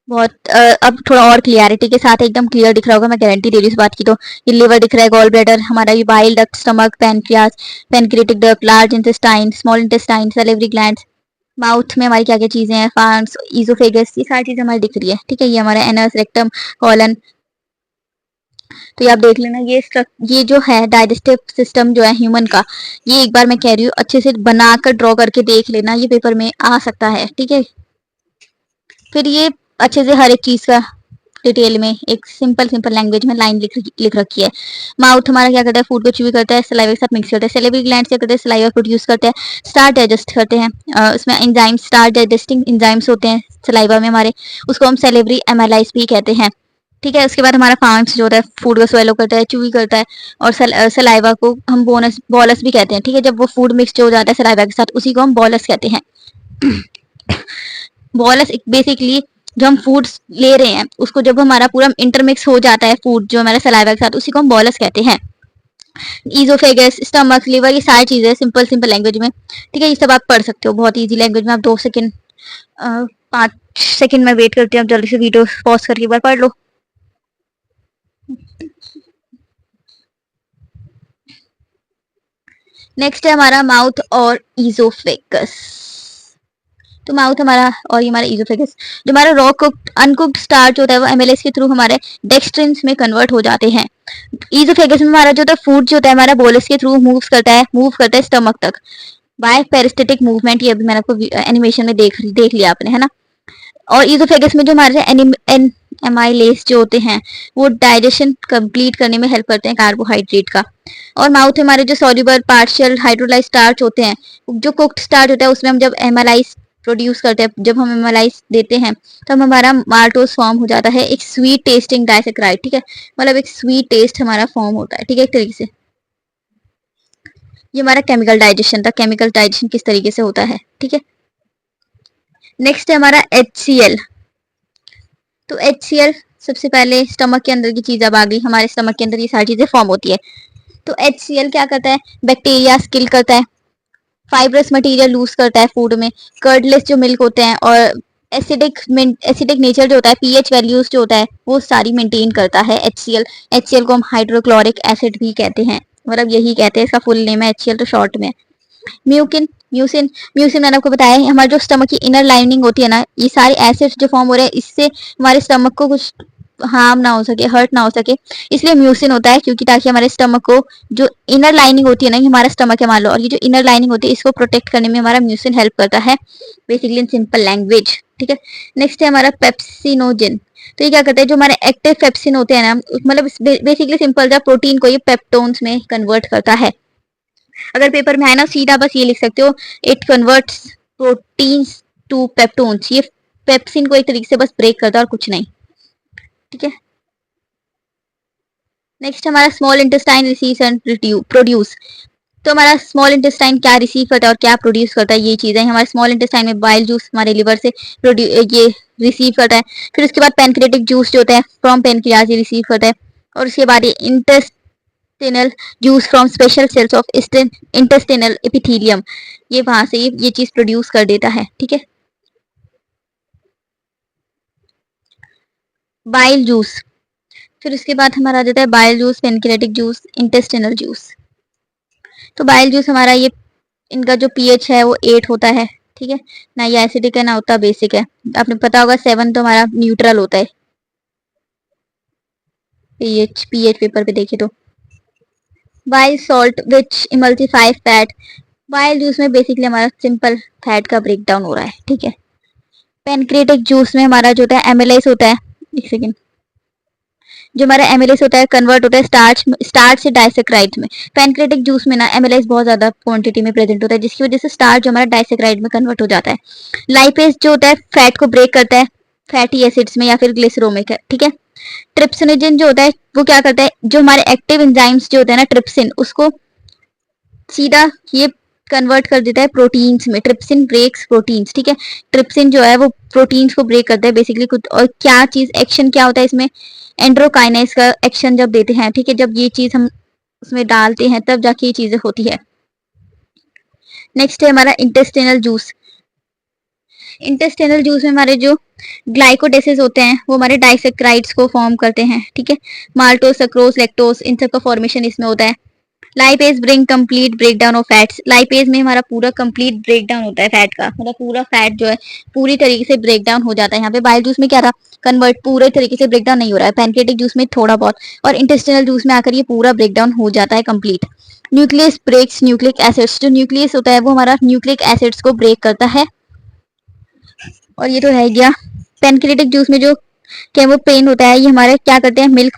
बहुत अब थोड़ा और क्लियरिटी के साथ एकदम क्लियर दिख रहा होगा, मैं गारंटी दे रही हूँ इस बात की। तो ये लिवर दिख रहा है, गॉल ब्लैडर, हमारा ये bile duct, stomach, pancreas, pancreatic duct, large intestine, small intestine, salivary glands, mouth में हमारी क्या क्या चीजें हैं, फार्न्स, ईजोफेगस, ये सारी चीजें हमारी दिख रही है, ठीक है। ये हमारा एनस, रेक्टम, कॉलन। तो ये आप देख लेना, ये जो है डाइजेस्टिव सिस्टम जो है ह्यूमन का, ये एक बार मैं कह रही हूँ अच्छे से बनाकर ड्रॉ करके देख लेना, ये पेपर में आ सकता है, ठीक है। फिर ये अच्छे से हर एक चीज का डिटेल में एक सिंपल सिंपल लैंग्वेज में लाइन लिख रखी है। माउथ हमारा क्या करता है, फूड को च्यू करता है, सलाइवा के साथ मिक्स करता है। सैलिवरी ग्लैंड क्या करते हैं, सलाइवा प्रोड्यूस करते हैं। स्टार्च डाइजेस्ट करते हैं, उसमें एंजाइम, स्टार्च डाइजेस्टिंग एंजाइम्स होते हैं सलाइवा में हमारे, उसको हम सैलिवरी एमाइलाइज भी कहते हैं, ठीक है। उसके बाद हमारा फार्म्स जो होता है फूड को स्वेलो करता है, च्यूई करता है, और सलाइवा को हम बॉलस भी कहते हैं, ठीक है। जब वो फूड मिक्स हो जाता है सलाइवा के साथ, उसी को हम बॉलस कहते हैं। बॉलस बेसिकली जो हम फूड ले रहे हैं उसको जब हमारा पूरा इंटरमिक्स हो जाता है फूड जो हमारा सलाइवा के साथ, उसी को हम बॉलस कहते हैं। ईजोफेगस, स्टमक, लिवर, ये सारी चीजें सिंपल सिंपल लैंग्वेज में, ठीक है। ये सब आप पढ़ सकते हो बहुत इजी लैंग्वेज में। आप 2 सेकंड 5 सेकंड में वेट करते हैं, आप जल्दी से वीडियो पॉज करके एक बार पढ़ लो। नेक्स्ट है हमारा माउथ और ईजोफेगस। तो माउथ हमारा और ये हमारा ईजोफेगस, जो हमारा रॉ कुक्ड अनकुक्ड स्टार्च होता है वो एमएलएस के थ्रू हमारे डेक्स्ट्रिन्स में कन्वर्ट हो जाते हैं। ईजोफेगस में हमारा जो होता है फूड जो होता है हमारा बोलस के थ्रू मूव करता है स्टमक तक बाय पेरिस्टेटिक मूवमेंट। ये अभी मैंने आपको एनिमेशन में देख लिया आपने, है ना। और ईजोफेगस में जो हमारे एमाइलेस जो होते हैं वो डाइजेशन कंप्लीट करने में हेल्प करते हैं कार्बोहाइड्रेट का। और माउथ में हमारे जो सॉल्युबल पार्शियल हाइड्रोलाइज स्टार्च होते हैं, जो कुक्ड स्टार्च होता है उसमें हम जब एमालाइज प्रोड्यूस करते हैं, जब हम एमालाइज देते हैं तो हमारा माल्टोस फॉर्म हो जाता है, एक स्वीट टेस्टिंग डाइसेक्राइड, ठीक है। मतलब एक स्वीट टेस्ट हमारा फॉर्म होता है, ठीक है, एक तरीके से। ये हमारा केमिकल डाइजेशन था, केमिकल डाइजेशन किस तरीके से होता है, ठीक है। नेक्स्ट है हमारा HCl। तो HCl सबसे पहले स्टमक के अंदर की चीज अब आ गई, हमारे स्टमक के अंदर ये सारी चीजें फॉर्म होती है। तो HCl क्या करता है, बैक्टीरिया किल करता है, फाइब्रस मटेरियल लूज करता है फूड में, कर्डलेस जो मिल्क होते हैं, और एसिडिक नेचर जो होता है, पीएच वैल्यूज जो होता है वो सारी मेंटेन करता है HCl। HCl को हम हाइड्रोक्लोरिक एसिड भी कहते हैं, मतलब यही कहते हैं, इसका फुल नेम है HCl तो शॉर्ट में। म्यूकिन म्यूसिन म्यूसिन मैंने आपको बताया है, हमारे जो स्टमक की इनर लाइनिंग होती है ना, ये सारे एसिड्स जो फॉर्म हो रहे हैं इससे हमारे स्टमक को कुछ हार्म ना हो सके, हर्ट ना हो सके, इसलिए म्यूसिन होता है, क्योंकि ताकि हमारे स्टमक को जो इनर लाइनिंग होती है ना, ये हमारा स्टमक है मान लो, और ये जो इनर लाइनिंग होती है इसको प्रोटेक्ट करने में हमारा म्यूसिन हेल्प करता है, बेसिकली इन सिंपल लैंग्वेज, ठीक है। नेक्स्ट है हमारा पेप्सिनोजन। तो ये क्या करता है, जो हमारे एक्टिव पेप्सिन होते हैं ना, मतलब बेसिकली सिंपल सा प्रोटीन को ये पेप्टोन्स में कन्वर्ट करता है। अगर पेपर में है ना सीधा बस ये लिख सकते हो, it converts proteins to peptones, ये पेप्सिन को एक तरीके से बस ब्रेक करता है और कुछ नहीं, ठीक है। नेक्स्ट हमारा small intestine receives and produce. तो हमारा स्मॉल इंटेस्टाइन क्या रिसीव करता है और क्या प्रोड्यूस करता है, ये चीजें हमारे स्मॉल इंटेस्टाइन में बाइल जूस हमारे लिवर से ये रिसीव करता है। फिर उसके बाद पेनक्रियाटिक जूस जो होता है फ्रॉम पेनक्रियाज ये रिसीव करता है, और उसके बाद ये intestinal juice from special cells of intestinal epithelium, ये वहां से ये चीज प्रोड्यूस कर देता है, ठीक है। बाइल जूस, फिर उसके बाद हमारा आ जाता है bile juice, pancreatic juice, intestinal juice. तो बाइल जूस हमारा ये इनका जो पीएच है वो 8 होता है, ठीक है, ना ये एसिडिक है ना उतना बेसिक है। आपने पता होगा 7 तो हमारा न्यूट्रल होता है, पीएच पेपर पे देखे तो। Bile salt which emulsify fat, bile juice में बेसिकली हमारा सिंपल फैट का ब्रेक डाउन हो रहा है, ठीक है। पेनक्रियाटिक जूस में हमारा जो होता है एमिलेस होता है, एक सेकेंड, जो हमारा एमिलेस होता है कन्वर्ट होता है स्टार्च से डाइसेक्राइड में। पैनक्रेटिक जूस में ना एमिलेस बहुत ज्यादा क्वांटिटी में प्रेजेंट होता है, जिसकी वजह से स्टार्च जो हमारा डाइसेक्राइड में कन्वर्ट हो जाता है। लाइपेज जो होता है फैट को ब्रेक करता है फैटी एसिड्स में या फिर ग्लिसरोमिक है, ठीक है। ट्रिप्सिनोजन जो होता है वो क्या करता है, जो हमारे एक्टिव एंजाइम्स जो होते हैं ना ट्रिप्सिन, उसको सीधा ये कन्वर्ट कर देता है प्रोटीन्स में। ट्रिप्सिन ब्रेक्स प्रोटीन्स, ठीक है। ट्रिप्सिन जो है वो प्रोटीन्स को ब्रेक करता है बेसिकली कुछ, और क्या चीज एक्शन क्या होता है इसमें, एंड्रोकाइनेस का एक्शन जब देते हैं, ठीक है। जब ये चीज हम उसमें डालते हैं तब जाके ये चीजें होती है। नेक्स्ट है हमारा इंटेस्टिनल जूस। इंटेस्टिनल जूस में हमारे जो ग्लाइकोडेसिस होते हैं वो हमारे डाइसेक्राइड्स को फॉर्म करते हैं, ठीक है। माल्टोस, सक्रोज, लैक्टोज, इन सब का फॉर्मेशन इसमें होता है। Lipase bring complete breakdown of fats. Lipase में हमारा पूरा कंप्लीट ब्रेकडाउन होता है फैट का, मतलब पूरा फैट जो है पूरी तरीके से ब्रेकडाउन हो जाता है। यहाँ पे बाइल जूस में क्या था, कन्वर्ट पूरे तरीके से ब्रेकडाउन नहीं हो रहा है, पैनक्रेटिक जूस में थोड़ा बहुत, और इंटेस्टिनल जूस में आकर ये पूरा ब्रेकडाउन हो जाता है complete. Nucleus breaks nucleic acids. जो न्यूक्लियस होता है वो हमारा न्यूक्लिक एसिड्स को ब्रेक करता है। और ये तो है गया। पैनक्रेटिक जूस में जो केमोपेन होता है ये हमारे क्या करते हैं, मिल्क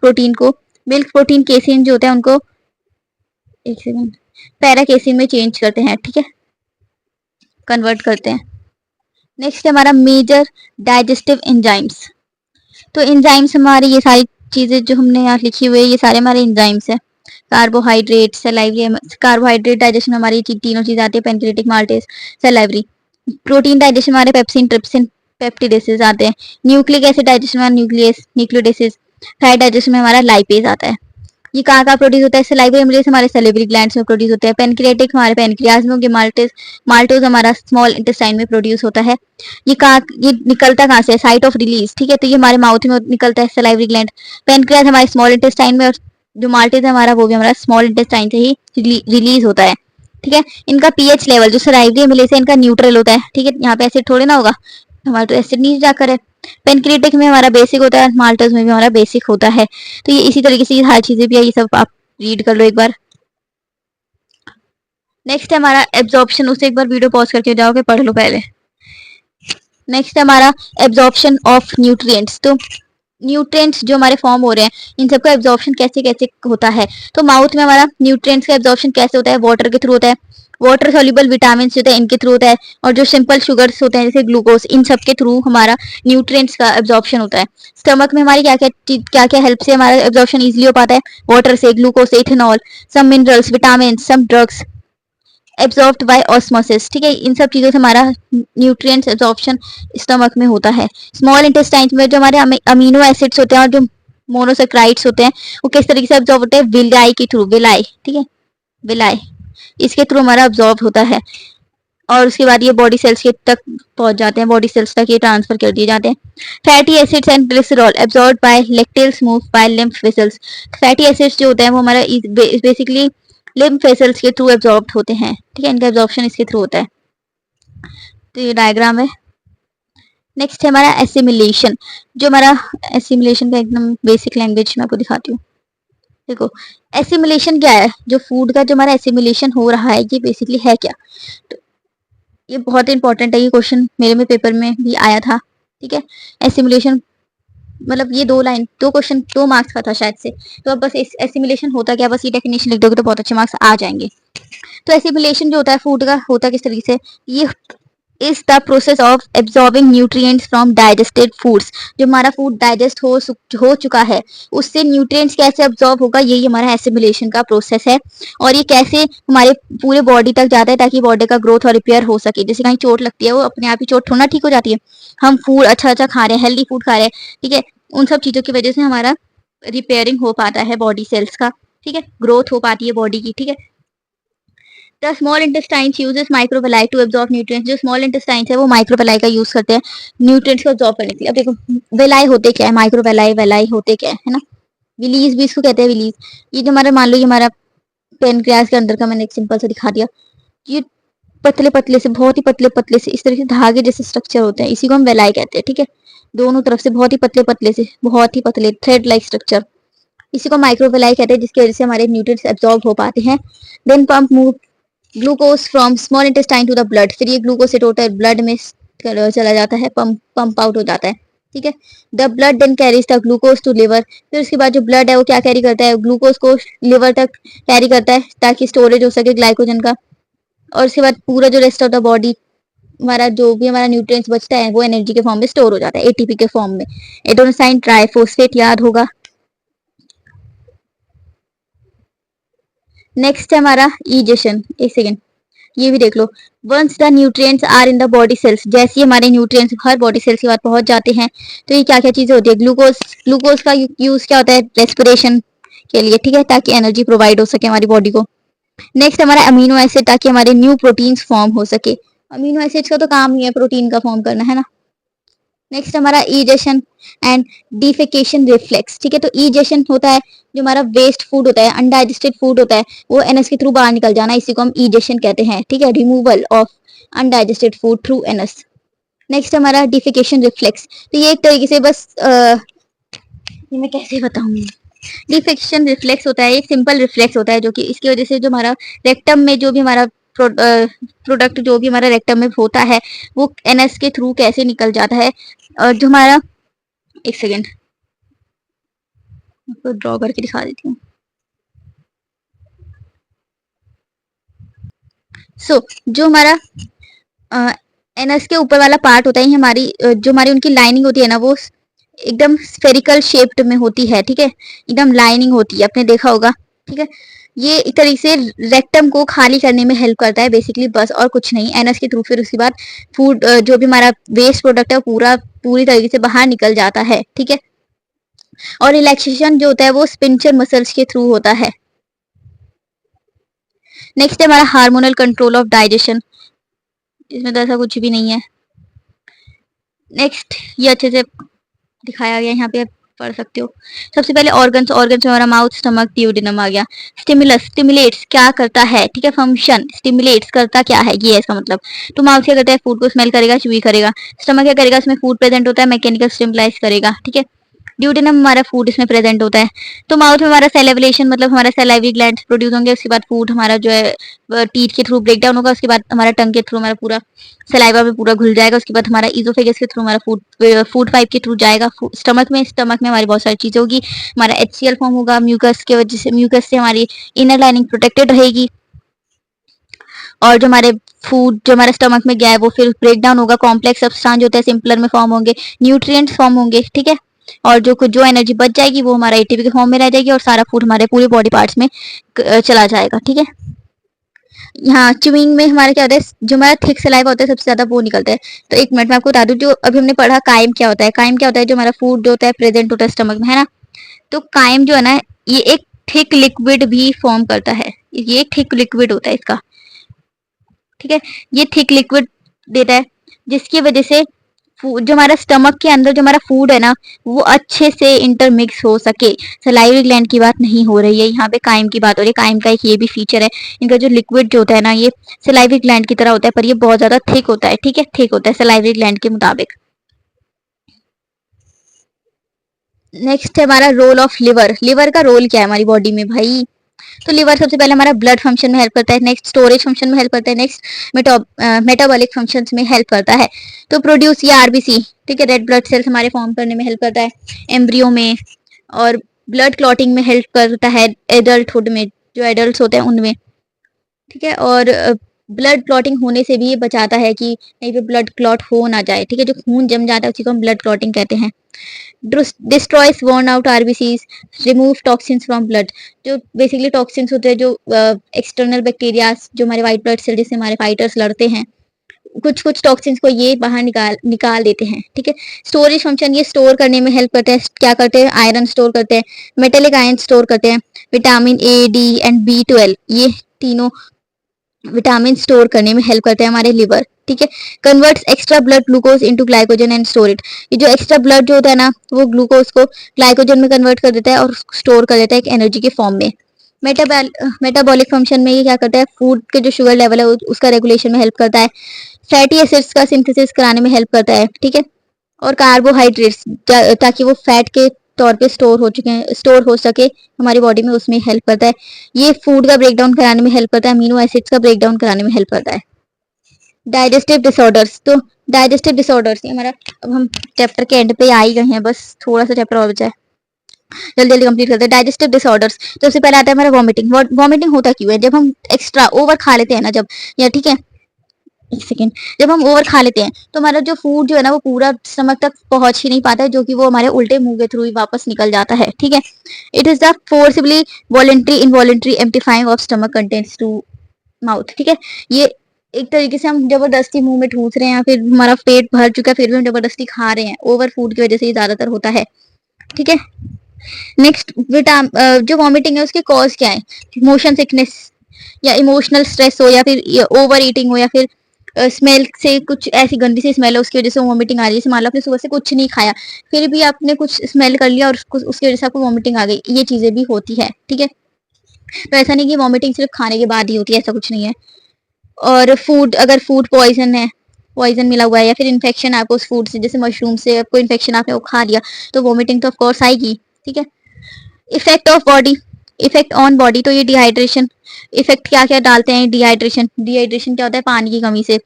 प्रोटीन केसिन जो होता है उनको एक सेकंड पैरा केसिन में चेंज करते हैं, ठीक है, कन्वर्ट करते हैं। नेक्स्ट हमारा मेजर डाइजेस्टिव एंजाइम्स। तो एंजाइम्स हमारे ये सारी चीजें जो हमने यहाँ लिखी हुई है ये सारे हमारे एंजाइम्स है। कार्बोहाइड्रेट, सलाइवरी, कार्बोहाइड्रेट डाइजेशन हमारी तीनों चीज आती है, pancreatic, maltase, salivary. Protein digestion हमारे पेप्सिन, ट्रिप्सिन, पेप्टिडेसिस आते हैं। न्यूक्लिक एसिड डाइजेशन हमारा न्यूक्लियोडेसिस। फैट डाइजेशन में हमारा लाइपेज आता है। ये कहाँ प्रोड्यूस होता है, सलाइवरी एमिलेज हमारे सैलिवरी ग्लैंड्स में प्रोड्यूस होते हैं। पेनक्रियाटिक हमारे पेनक्रियाज में होंगे। माल्टोज हमारा स्मॉल इंटेस्टाइन में प्रोड्यूस होता है। ये निकलता कहाँ से है, साइट ऑफ रिलीज, ठीक है, तो ये हमारे माउथ में निकलता है सलाइवरी ग्लैंड। पेनक्रियाज हमारे स्मॉल इंटेस्टाइन में, और जो माल्टेज है हमारा वो भी हमारा स्मॉल इंटेस्टाइन से ही रिलीज होता है, ठीक है। इनका पीएच लेवल जो सलाइवरी एमिलेज है इनका न्यूट्रल होता है, ठीक है, यहाँ पे एसिड थोड़े ना होगा, हमारा तो एसिड नीचे जाकर है। पेनक्रियाटिक में हमारा बेसिक होता है, माल्टोज में भी हमारा बेसिक होता है। तो ये इसी तरीके से ये हर चीजें भी है, ये सब आप रीड कर लो एक बार। नेक्स्ट है हमारा एब्जॉर्प्शन, उसे एक बार वीडियो पॉज करके जाओगे पढ़ लो पहले। नेक्स्ट है हमारा एब्जॉर्प्शन ऑफ न्यूट्रिएंट्स। तो न्यूट्रिएंट्स जो हमारे फॉर्म हो रहे हैं इन सबका एब्जॉर्प्शन कैसे कैसे होता है। तो माउथ में हमारा न्यूट्रिएंट्स का एब्जॉर्प्शन कैसे होता है, वाटर के थ्रू होता है। वाटर सॉल्युबल विटामिन होते हैं इनके थ्रू होता है, और जो सिंपल शुगर्स होते हैं जैसे ग्लूकोज, इन सब के थ्रू हमारा न्यूट्रिएंट्स का एब्जॉर्प्शन होता है। स्टमक में हमारी क्या क्या हेल्प से हमारा एब्जॉर्प्शन इजीली हो पाता है, वाटर से, ग्लूकोज से, ethanol, some minerals, vitamin, some drugs absorbed by osmosis, ठीक है। इन सब चीजों से हमारा न्यूट्रिएंट्स एब्जॉर्प्शन स्टमक में होता है। स्मॉल इंटेस्टाइन में जो हमारे अमीनो एसिड्स होते हैं और जो मोनोसेक्राइड्स होते हैं वो किस तरीके से एब्जॉर्ब होते हैं, विलाई के थ्रू, विलाई, ठीक है, विलाई, इसके थ्रू हमारा एब्जॉर्ब होता है। और उसके बाद ये बॉडी सेल्स के तक पहुंच जाते हैं, बॉडी सेल्स तक ये ट्रांसफर कर दिए जाते हैं। Fatty acids and glycerol absorbed by lacteals move by lymph vessels. Fatty acids जो होते हैं वो हमारा बेसिकली लिम्फ वेसल्स के थ्रू एब्जॉर्ब होते हैं, ठीक है, इनका एब्जॉर्प्शन इसके थ्रू होता है। तो ये डायग्राम है। नेक्स्ट है हमारा एसिमिलेशन। जो हमारा एसिमिलेशन का एकदम बेसिक लैंग्वेज में आपको दिखाती हूँ। देखो एसिमिलेशन क्या है, जो फूड का जो हमारा एसिमिलेशन हो रहा है ये बेसिकली है क्या। तो ये बहुत इंपॉर्टेंट है, ये क्वेश्चन मेरे में पेपर में भी आया था, ठीक है। एसिमिलेशन मतलब ये दो क्वेश्चन 2 मार्क्स का था शायद से। तो अब बस एसिमिलेशन होता क्या, बस ये डेफिनेशन लिख दोगे तो बहुत अच्छे मार्क्स आ जाएंगे। तो एसिमिलेशन जो होता है फूड का होता किस तरीके से, ये is the process of absorbing nutrients from digested foods. जो हमारा फूड डाइजेस्ट हो चुका है उससे न्यूट्रिएंट्स कैसे एब्जॉर्ब होगा, यही हमारा एसिमिलेशन का प्रोसेस है। और ये कैसे हमारे पूरे बॉडी तक जाता है ताकि बॉडी का ग्रोथ और रिपेयर हो सके। जैसे कहीं चोट लगती है वो अपने आप ही चोट थोड़ा ठीक हो जाती है, हम फूड अच्छा खा रहे हैं, हेल्दी फूड खा रहे हैं, ठीक है, उन सब चीजों की वजह से हमारा रिपेयरिंग हो पाता है बॉडी सेल्स का, ठीक है, ग्रोथ हो पाती है बॉडी की, ठीक है। The small intestines uses microvilli to absorb nutrients. जो स्मॉल इंटेस्टाइन्स है वो माइक्रोवेलाई का यूज करते हैं न्यूट्रिएंट्स को एब्जॉर्ब करने के लिए। अब देखो वेलाई होते क्या है, माइक्रोवेलाई वेलाई होते क्या है ना, विलीज भी इसको कहते हैं, विलीज। ये जो हमारा मान लो ये हमारा पेनक्रियाज के अंदर का मैंने एक सिंपल सा दिखा दिया, ये पतले पतले से, बहुत ही पतले पतले से इस तरह से धागे जैसे स्ट्रक्चर होते हैं, इसी को हम वेलाई कहते हैं, ठीक है। दोनों तरफ से बहुत ही पतले पतले से, बहुत ही पतले थ्रेड लाइक स्ट्रक्चर, इसी को माइक्रोवेलाई कहते हैं, जिसकी वजह से हमारे न्यूट्रिएंट्स एब्जॉर्ब हो पाते हैं। Then pump move glucose from small intestine to the blood. फिर ये ग्लूकोज से टोटल ब्लड में चला जाता है, पंप आउट हो जाता है, ठीक है। The blood then carries the glucose to liver. फिर उसके बाद जो ब्लड है वो क्या कैरी करता है, ग्लूकोज को लिवर तक कैरी करता है ताकि स्टोरेज हो सके ग्लाइकोजन का। और उसके बाद पूरा जो रेस्ट ऑफ द बॉडी हमारा जो भी हमारा न्यूट्रिएंट्स बचता है वो एनर्जी के फॉर्म में स्टोर हो जाता है, एटीपी के फॉर्म में। एडेनोसाइन ट्राइफॉस्फेट याद होगा। नेक्स्ट है हमारा इजेशन, एक सेकेंड ये भी देख लो। Once the nutrients are in the body cells, जैसे ही हमारे न्यूट्रिएंट्स हर बॉडी सेल्स के बाद पहुंच जाते हैं तो ये क्या क्या चीजें होती है, ग्लूकोज का यूज क्या होता है, रेस्पिरेशन के लिए, ठीक है, ताकि एनर्जी प्रोवाइड हो सके हमारी बॉडी को। नेक्स्ट हमारा अमीनो एसिड, ताकि हमारे न्यू प्रोटीन्स फॉर्म हो सके। अमीनो एसिड्स का तो काम ही है प्रोटीन का फॉर्म करना, है ना। नेक्स्ट हमारा ईजेशन एंड डिफेकेशन रिफ्लेक्स, ठीक है। तो ईजेशन होता है जो हमारा वेस्ट फूड होता है, अनडाइजेस्टेड फूड होता है, वो एनएस के थ्रू बाहर निकल जाना, इसी को हम ईजेशन कहते हैं, ठीक है। Removal of undigested food through NS. Next हमारा डिफिकेशन रिफ्लेक्स, तो ये एक तरीके से बस ये मैं कैसे बताऊं। डिफिकेशन रिफ्लेक्स होता है, एक सिंपल रिफ्लेक्स होता है जो कि इसकी वजह से जो हमारा रेक्टम में जो भी हमारा प्रोडक्ट जो भी हमारा रेक्टम में होता है वो एनएस के थ्रू कैसे निकल जाता है। जो हमारा, एक सेकेंड आपको ड्रॉ करके दिखा देती हूँ। जो हमारा एनएस के ऊपर वाला पार्ट होता है, हमारी जो हमारी उनकी लाइनिंग होती है ना, वो एकदम स्फेरिकल शेप्ड में होती है, ठीक है, एकदम लाइनिंग होती है, आपने देखा होगा, ठीक है। ये एक तरीके से रेक्टम को खाली करने में हेल्प करता है बेसिकली, बस और कुछ नहीं, एनएस के थ्रू। फिर उसके बाद फूड जो भी हमारा वेस्ट प्रोडक्ट है पूरी तरीके से बाहर निकल जाता है, ठीक है। और रिलैक्सेशन जो होता है वो स्पिंचर मसल्स के थ्रू होता है। नेक्स्ट है हमारा हार्मोनल कंट्रोल ऑफ डाइजेशन, इसमें तो ऐसा कुछ भी नहीं है। नेक्स्ट ये अच्छे से दिखाया गया, यहाँ पे आप पढ़ सकते हो। सबसे पहले ऑर्गन्स में हमारा माउथ, स्टमक, ड्यूडेनम आ गया। स्टिमुलस, स्टिमुलेट्स क्या करता है, ठीक है। फंक्शन, स्टिमुलेट्स करता क्या है, ये है इसका मतलब। तो माउथ क्या करता है, फूड को स्मेल करेगा, च्यूई करेगा। स्टमक क्या करेगा, उसमें फूड प्रेजेंट होता है, मैकेनिकल स्टिमुलाइज करेगा, ठीक है। ड्यूडेनम हमारा फूड इसमें प्रेजेंट होता है। तो माउथ में हमारा सेलेवलेशन मतलब हमारा सलाइवरी ग्लैंड्स प्रोड्यूस होंगे, उसके बाद फूड हमारा जो है टीथ के थ्रू ब्रेक डाउन होगा, उसके बाद हमारा टंग के थ्रू हमारा पूरा सलाइवा में पूरा घुल जाएगा, उसके बाद हमारा इजोफेगस के थ्रू हमारा फूड पाइप के थ्रू जाएगा स्टमक में हमारी बहुत सारी चीजें होगी। हमारा HCl फॉर्म होगा म्यूकस के वजह से, म्यूकस से हमारी इनर लाइनिंग प्रोटेक्टेड रहेगी। और जो हमारे फूड जो हमारे स्टमक में गया है वो फिर ब्रेक डाउन होगा, कॉम्प्लेक्स सब्सटेंस जो होते हैं सिंपलर में फॉर्म होंगे, न्यूट्रिएंट्स फॉर्म होंगे, ठीक है। और जो एनर्जी बच जाएगी वो हमारा एटीपी के फॉर्म में रह जाएगी और सारा फूड हमारे पूरे बॉडी पार्ट्स में चला जाएगा, ठीक है। यहाँ च्यूइंग में हमारा क्या होता है, जो हमारा थिक सलाइवा होता है सबसे ज्यादा वो निकलता है। तो एक मिनट में आपको बता दूं, जो अभी हमने पढ़ा काइम क्या होता है। काइम क्या होता है, जो हमारा फूड जो होता है प्रेजेंट होता है स्टमक में, है ना। तो काइम जो है ना, ये एक थिक लिक्विड भी फॉर्म करता है, ये एक थिक लिक्विड होता है इसका, ठीक है। ये थिक लिक्विड देता है जिसकी वजह से जो हमारा स्टमक के अंदर जो हमारा फूड है ना वो अच्छे से इंटरमिक्स हो सके। सलाइवरी ग्लैंड की बात नहीं हो रही है यहाँ पे, काइम की बात हो रही है। काइम का एक ये भी फीचर है, इनका जो लिक्विड जो होता है ना ये सलाइवरी ग्लैंड की तरह होता है, पर ये बहुत ज्यादा थिक होता है, ठीक है, थिक होता है सलाइवरी ग्लैंड के मुताबिक। नेक्स्ट है हमारा रोल ऑफ लिवर। लिवर का रोल क्या है हमारी बॉडी में भाई। तो लिवर सबसे पहले हमारा ब्लड फंक्शन में हेल्प करता है, नेक्स्ट स्टोरेज फंक्शन में हेल्प करता है, नेक्स्ट मेटाबॉलिक फंक्शंस में हेल्प करता है। तो प्रोड्यूस या आरबीसी, ठीक है, रेड ब्लड सेल्स हमारे फॉर्म करने में हेल्प करता है एम्ब्रियो में। और ब्लड क्लॉटिंग में हेल्प करता है एडल्टहुड में, जो एडल्ट होते हैं उनमें, ठीक है। और ब्लड क्लॉटिंग होने से भी ये बचाता है कि कहीं पे ब्लड क्लॉट हो ना जाए, ठीक है। जो खून जम जाता है उसी को हम ब्लड क्लॉटिंग कहते हैं। डिस्ट्रॉयस worn out RBCs, remove toxins from blood. जो बेसिकली टॉक्सिन्स होते हैं, जो एक्सटर्नल बैक्टीरिया जो हमारे वाइट ब्लड सेल जिससे हमारे फाइटर्स लड़ते हैं, कुछ कुछ टॉक्सिन्स को ये बाहर निकाल देते हैं, ठीक है। स्टोरेज फंक्शन, ये स्टोर करने में हेल्प करते हैं। क्या करते हैं, आयरन स्टोर करते हैं, मेटेलिक आयन स्टोर करते हैं, vitamin A, D and B12 ये तीनों विटामिन स्टोर करने में हेल्प करते हैं हमारे लिवर, ठीक है। Converts extra blood glucose into glycogen and store it. ये जो एक्स्ट्रा ब्लड जो होता है ना वो ग्लूकोज को ग्लाइकोजन में कन्वर्ट कर देता है और स्टोर कर देता है एक एनर्जी के फॉर्म में। मेटाबॉलिक फंक्शन में ये क्या करता है, फूड के जो शुगर लेवल है उसका रेगुलेशन में हेल्प करता है। फैटी एसिड्स का सिंथेसिस कराने में हेल्प करता है, ठीक है। और कार्बोहाइड्रेट्स ताकि वो फैट के तौर पे स्टोर हो सके हमारी बॉडी में, उसमें हेल्प करता है। ये फूड का ब्रेक डाउन कराने में हेल्प करता है, अमीनो एसिड्स का ब्रेक डाउन कराने में हेल्प करता है। डाइजेस्टिव डिसऑर्डर्स, तो डाइजेस्टिव डिसऑर्डर्स ये हमारा, अब हम चैप्टर के एंड पे आ ही गए हैं, बस थोड़ा सा चैप्टर और बचा है, जल्दी जल्दी कंप्लीट करते हैं। डाइजेस्टिव डिसऑर्डर्स, तो सबसे पहले आता है हमारा वॉमिटिंग। वॉमिटिंग होता क्यों है, जब हम एक्स्ट्रा ओवर खा लेते हैं ना, जब या ठीक है एक सेकेंड, जब हम ओवर खा लेते हैं तो हमारा जो फूड जो है ना वो पूरा स्टमक तक पहुंच ही नहीं पाता है, जो कि वो हमारे उल्टे मुंह के थ्रू ही वापस निकल जाता है, ठीक है। It is the forcibly voluntary involuntary amplifying of stomach contents to mouth, ठीक है। ये एक तरीके से हम जबरदस्ती मुंह में ठूस रहे हैं, फिर हमारा पेट भर चुका है फिर भी हम जबरदस्ती खा रहे हैं, ओवर फूड की वजह से ये ज्यादातर होता है, ठीक है। नेक्स्ट जो वॉमिटिंग है उसके कॉज क्या है? मोशन सिकनेस या इमोशनल स्ट्रेस हो या फिर ओवर ईटिंग हो या फिर स्मेल से कुछ ऐसी गंदी सी स्मेल है उसकी वजह से वॉमिटिंग आ रही है। जैसे मान लो आपने सुबह से कुछ नहीं खाया फिर भी आपने कुछ स्मेल कर लिया और उसकी वजह से आपको वॉमिटिंग आ गई, ये चीजें भी होती है। ठीक है, तो ऐसा नहीं कि वॉमिटिंग सिर्फ खाने के बाद ही होती है, ऐसा कुछ नहीं है। और फूड, अगर फूड पॉइजन है, पॉइजन मिला हुआ है या फिर इन्फेक्शन आपको उस फूड से, जैसे मशरूम से आपको इन्फेक्शन, आपने वो खा लिया तो वॉमिटिंग तो ऑफ कोर्स आएगी। ठीक है, effect of body, effect on body, तो ये डिहाइड्रेशन, इफेक्ट क्या क्या डालते हैं डिहाइड्रेशन? डिहाइड्रेशन क्या होता है? पानी की कमी से।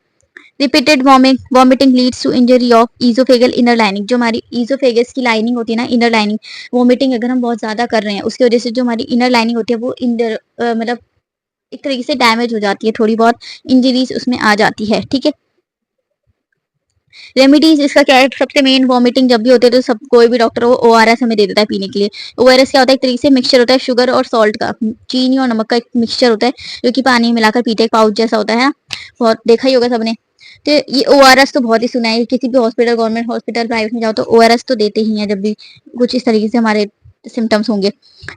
Repeated vomiting leads to injury of oesophageal inner lining, जो हमारी ईजोफेगस की लाइनिंग होती है ना, इनर लाइनिंग, वॉमिटिंग अगर हम बहुत ज्यादा कर रहे हैं उसकी वजह से जो हमारी इनर लाइनिंग होती है वो मतलब एक तरीके से डैमेज हो जाती है, थोड़ी बहुत इंजरीज उसमें आ जाती है। ठीक है, रेमेडीज इसका क्या है? सबसे मेन, वॉमिटिंग जब भी होती है तो सब कोई भी डॉक्टर वो ओआरएस हमें दे देता है पीने के लिए। ओआरएस क्या होता है? एक तरीके से मिक्सचर होता है शुगर और सॉल्ट का, चीनी और नमक का एक मिक्सचर होता है जो कि पानी में मिलाकर पीते हैं, पाउच जैसा होता है ना, बहुत देखा ही होगा सबने। तो ये ओआरएस तो बहुत ही सुना है, किसी भी हॉस्पिटल, गवर्नमेंट हॉस्पिटल, प्राइवेट में जाओ तो ओआरएस तो देते ही हैं जब भी कुछ इस तरीके से हमारे सिम्टम्स होंगे।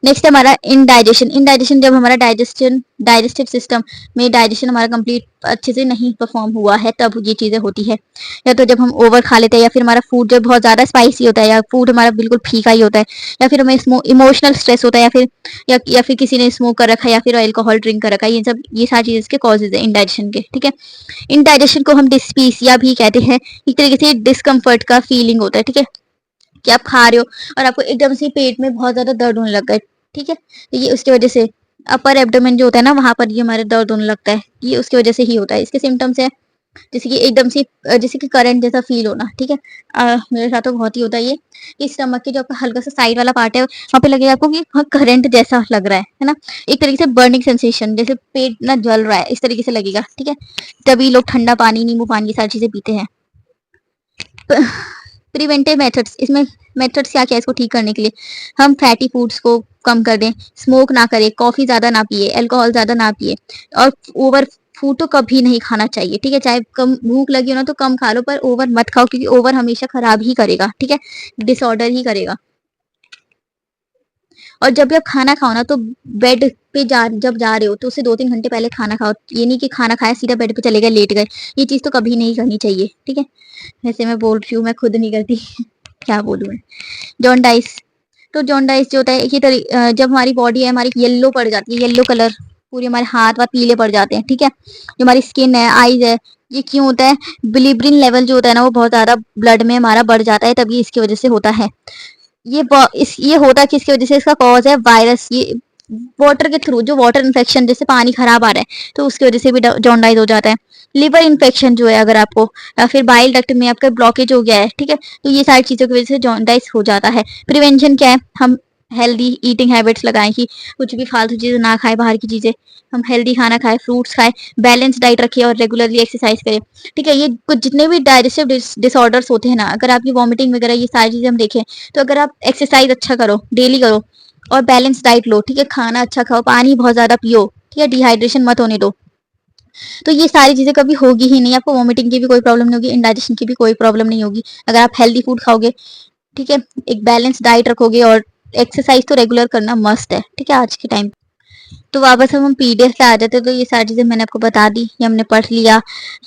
नेक्स्ट हमारा इनडाइजेशन। इनडाइजेशन जब हमारा डाइजेस्टिव सिस्टम में डाइजेशन हमारा कंप्लीट अच्छे से नहीं परफॉर्म हुआ है तब ये चीजें होती है। या तो जब हम ओवर खा लेते हैं या फिर हमारा फूड जब बहुत ज्यादा स्पाइसी होता है या फूड हमारा बिल्कुल फीका ही होता है या फिर हमें इमोशनल स्ट्रेस होता है या फिर किसी ने स्मोक कर रखा है या फिर अल्कोहल ड्रिंक कर रखा है, ये सारी चीजें इसके कॉजेज है इनडाइजेशन के। ठीक है, इनडाइजेशन को हम डिस्पीसिया भी कहते हैं, एक तरीके से डिस्कम्फर्ट का फीलिंग होता है। ठीक है, कि आप खा रहे हो और आपको एकदम से पेट में बहुत ज्यादा दर्द होने लग गया। ठीक है, तो ये उसकी वजह से अपर एब्डोमेन जो होता है ना वहां पर ये हमारे दर्द होने लगता है, ये उसकी वजह से ही होता है। इसके सिम्टम्स है जैसे कि एकदम से जैसे कि करंट जैसा फील होना। ठीक है, मेरे साथ तो बहुत ही होता है ये, कि स्टमक के जो आपका हल्का सा साइड वाला पार्ट है वहां पे लगेगा आपको कि हाँ करंट जैसा लग रहा है ना, एक तरीके से बर्निंग सेंसेशन, जैसे पेट ना जल रहा है इस तरीके से लगेगा। ठीक है, तभी लोग ठंडा पानी, नींबू पानी, ये सारी चीजें पीते हैं। प्रिवेंटिव मेथड्स, इसमें मेथड्स क्या क्या है इसको ठीक करने के लिए? हम फैटी फूड्स को कम कर दें, स्मोक ना करें, कॉफी ज्यादा ना पिए, अल्कोहल ज्यादा ना पिए, और ओवर फूड तो कभी नहीं खाना चाहिए। ठीक है, चाहे कम भूख लगी हो ना तो कम खा लो पर ओवर मत खाओ, क्योंकि ओवर हमेशा खराब ही करेगा। ठीक है, डिसऑर्डर ही करेगा। और जब भी आप खाना खाओ ना तो बेड पे जब जा रहे हो तो उससे 2-3 घंटे पहले खाना खाओ, ये नहीं कि खाना खाया सीधा बेड पे चले गए लेट गए, ये चीज तो कभी नहीं करनी चाहिए। ठीक है, वैसे मैं बोल रही हूँ, मैं खुद नहीं करती क्या बोलूँ मैं। जॉन्डाइस, तो जॉन्डाइस जो होता है जब हमारी बॉडी है हमारी येलो पड़ जाती है, येलो कलर, पूरे हमारे हाथ वाथ पीले पड़ जाते हैं। ठीक है, जो हमारी स्किन है, आईज है, ये क्यों होता है? बिलिब्रिन लेवल जो होता है ना वो बहुत ज्यादा ब्लड में हमारा बढ़ जाता है, तभी इसकी वजह से होता है। ये होता किसकी वजह से? इसका कॉज है वायरस, ये वाटर के थ्रू, जो वाटर इन्फेक्शन, जैसे पानी खराब आ रहा है तो उसकी वजह से भी जॉन्डाइज हो जाता है। लिवर इन्फेक्शन जो है अगर आपको, या फिर बाइल डक्ट में आपका ब्लॉकेज हो गया है, ठीक है, तो ये सारी चीजों की वजह से जॉन्डाइज हो जाता है। प्रिवेंशन क्या है? हम हेल्दी ईटिंग हैबिट्स लगाएं कि कुछ भी फालतू चीजें ना खाएं, बाहर की चीजें, हम हेल्दी खाना खाएं, फ्रूट्स खाएं, बैलेंस डाइट रखें और रेगुलरली एक्सरसाइज करें। ठीक है, ये कुछ जितने भी डाइजेस्टिव डिसऑर्डर्स होते हैं ना, अगर आपकी वॉमिटिंग वगैरह ये सारी चीजें हम देखें तो अगर आप एक्सरसाइज अच्छा करो, डेली करो और बैलेंस डाइट लो, ठीक है, खाना अच्छा खाओ, पानी बहुत ज्यादा पियो, ठीक है, डिहाइड्रेशन मत होने दो, तो ये सारी चीजें कभी होगी ही नहीं। आपको वॉमिटिंग की भी कोई प्रॉब्लम नहीं होगी, इंडाइजेशन की भी कोई प्रॉब्लम नहीं होगी, अगर आप हेल्दी फूड खाओगे, ठीक है, एक बैलेंस डाइट रखोगे और एक्सरसाइज तो रेगुलर करना मस्ट है। ठीक है, आज के टाइम। तो वापस हम पीडीएफ पे आ जाते हैं, तो ये सारी चीजें मैंने आपको बता दी, ये हमने पढ़ लिया।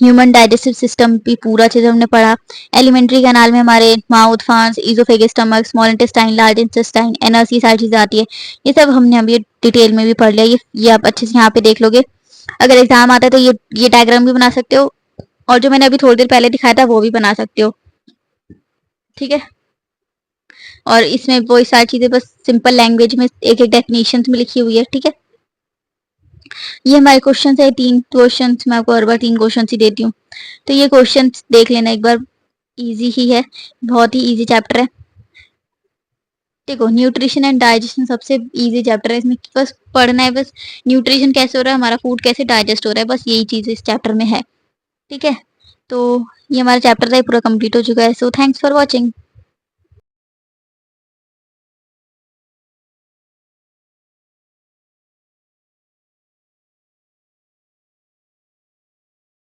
ह्यूमन डाइजेस्टिव सिस्टम भी पूरा चीज हमने पढ़ा। एलिमेंट्री कैनाल में हमारे mouth, pharynx, oesophagus, stomach, small intestine, large intestine, anus, ये सारी चीजें आती है। ये सब हमने अभी डिटेल में भी पढ़ लिया, ये आप अच्छे से यहाँ पे देख लोगे। अगर एग्जाम आता है तो ये डायग्राम भी बना सकते हो, और जो मैंने अभी थोड़ी देर पहले दिखाया था वो भी बना सकते हो। ठीक है, और इसमें वो सारी चीजें बस सिंपल लैंग्वेज में एक एक डेफिनेशन में लिखी हुई है। ठीक है, ये हमारे क्वेश्चन है, 3 क्वेश्चन, मैं आपको हर बार 3 क्वेश्चन ही देती हूँ, तो ये क्वेश्चन देख लेना एक बार, इजी ही है, बहुत ही इजी चैप्टर है। देखो, न्यूट्रिशन एंड डाइजेशन सबसे इजी चैप्टर है, इसमें बस पढ़ना है, बस न्यूट्रिशन कैसे हो रहा है, हमारा फूड कैसे डाइजेस्ट हो रहा है, बस यही चीज इस चैप्टर में है। ठीक है, तो ये हमारा चैप्टर था, पूरा कंप्लीट हो चुका है। So thanks for watching.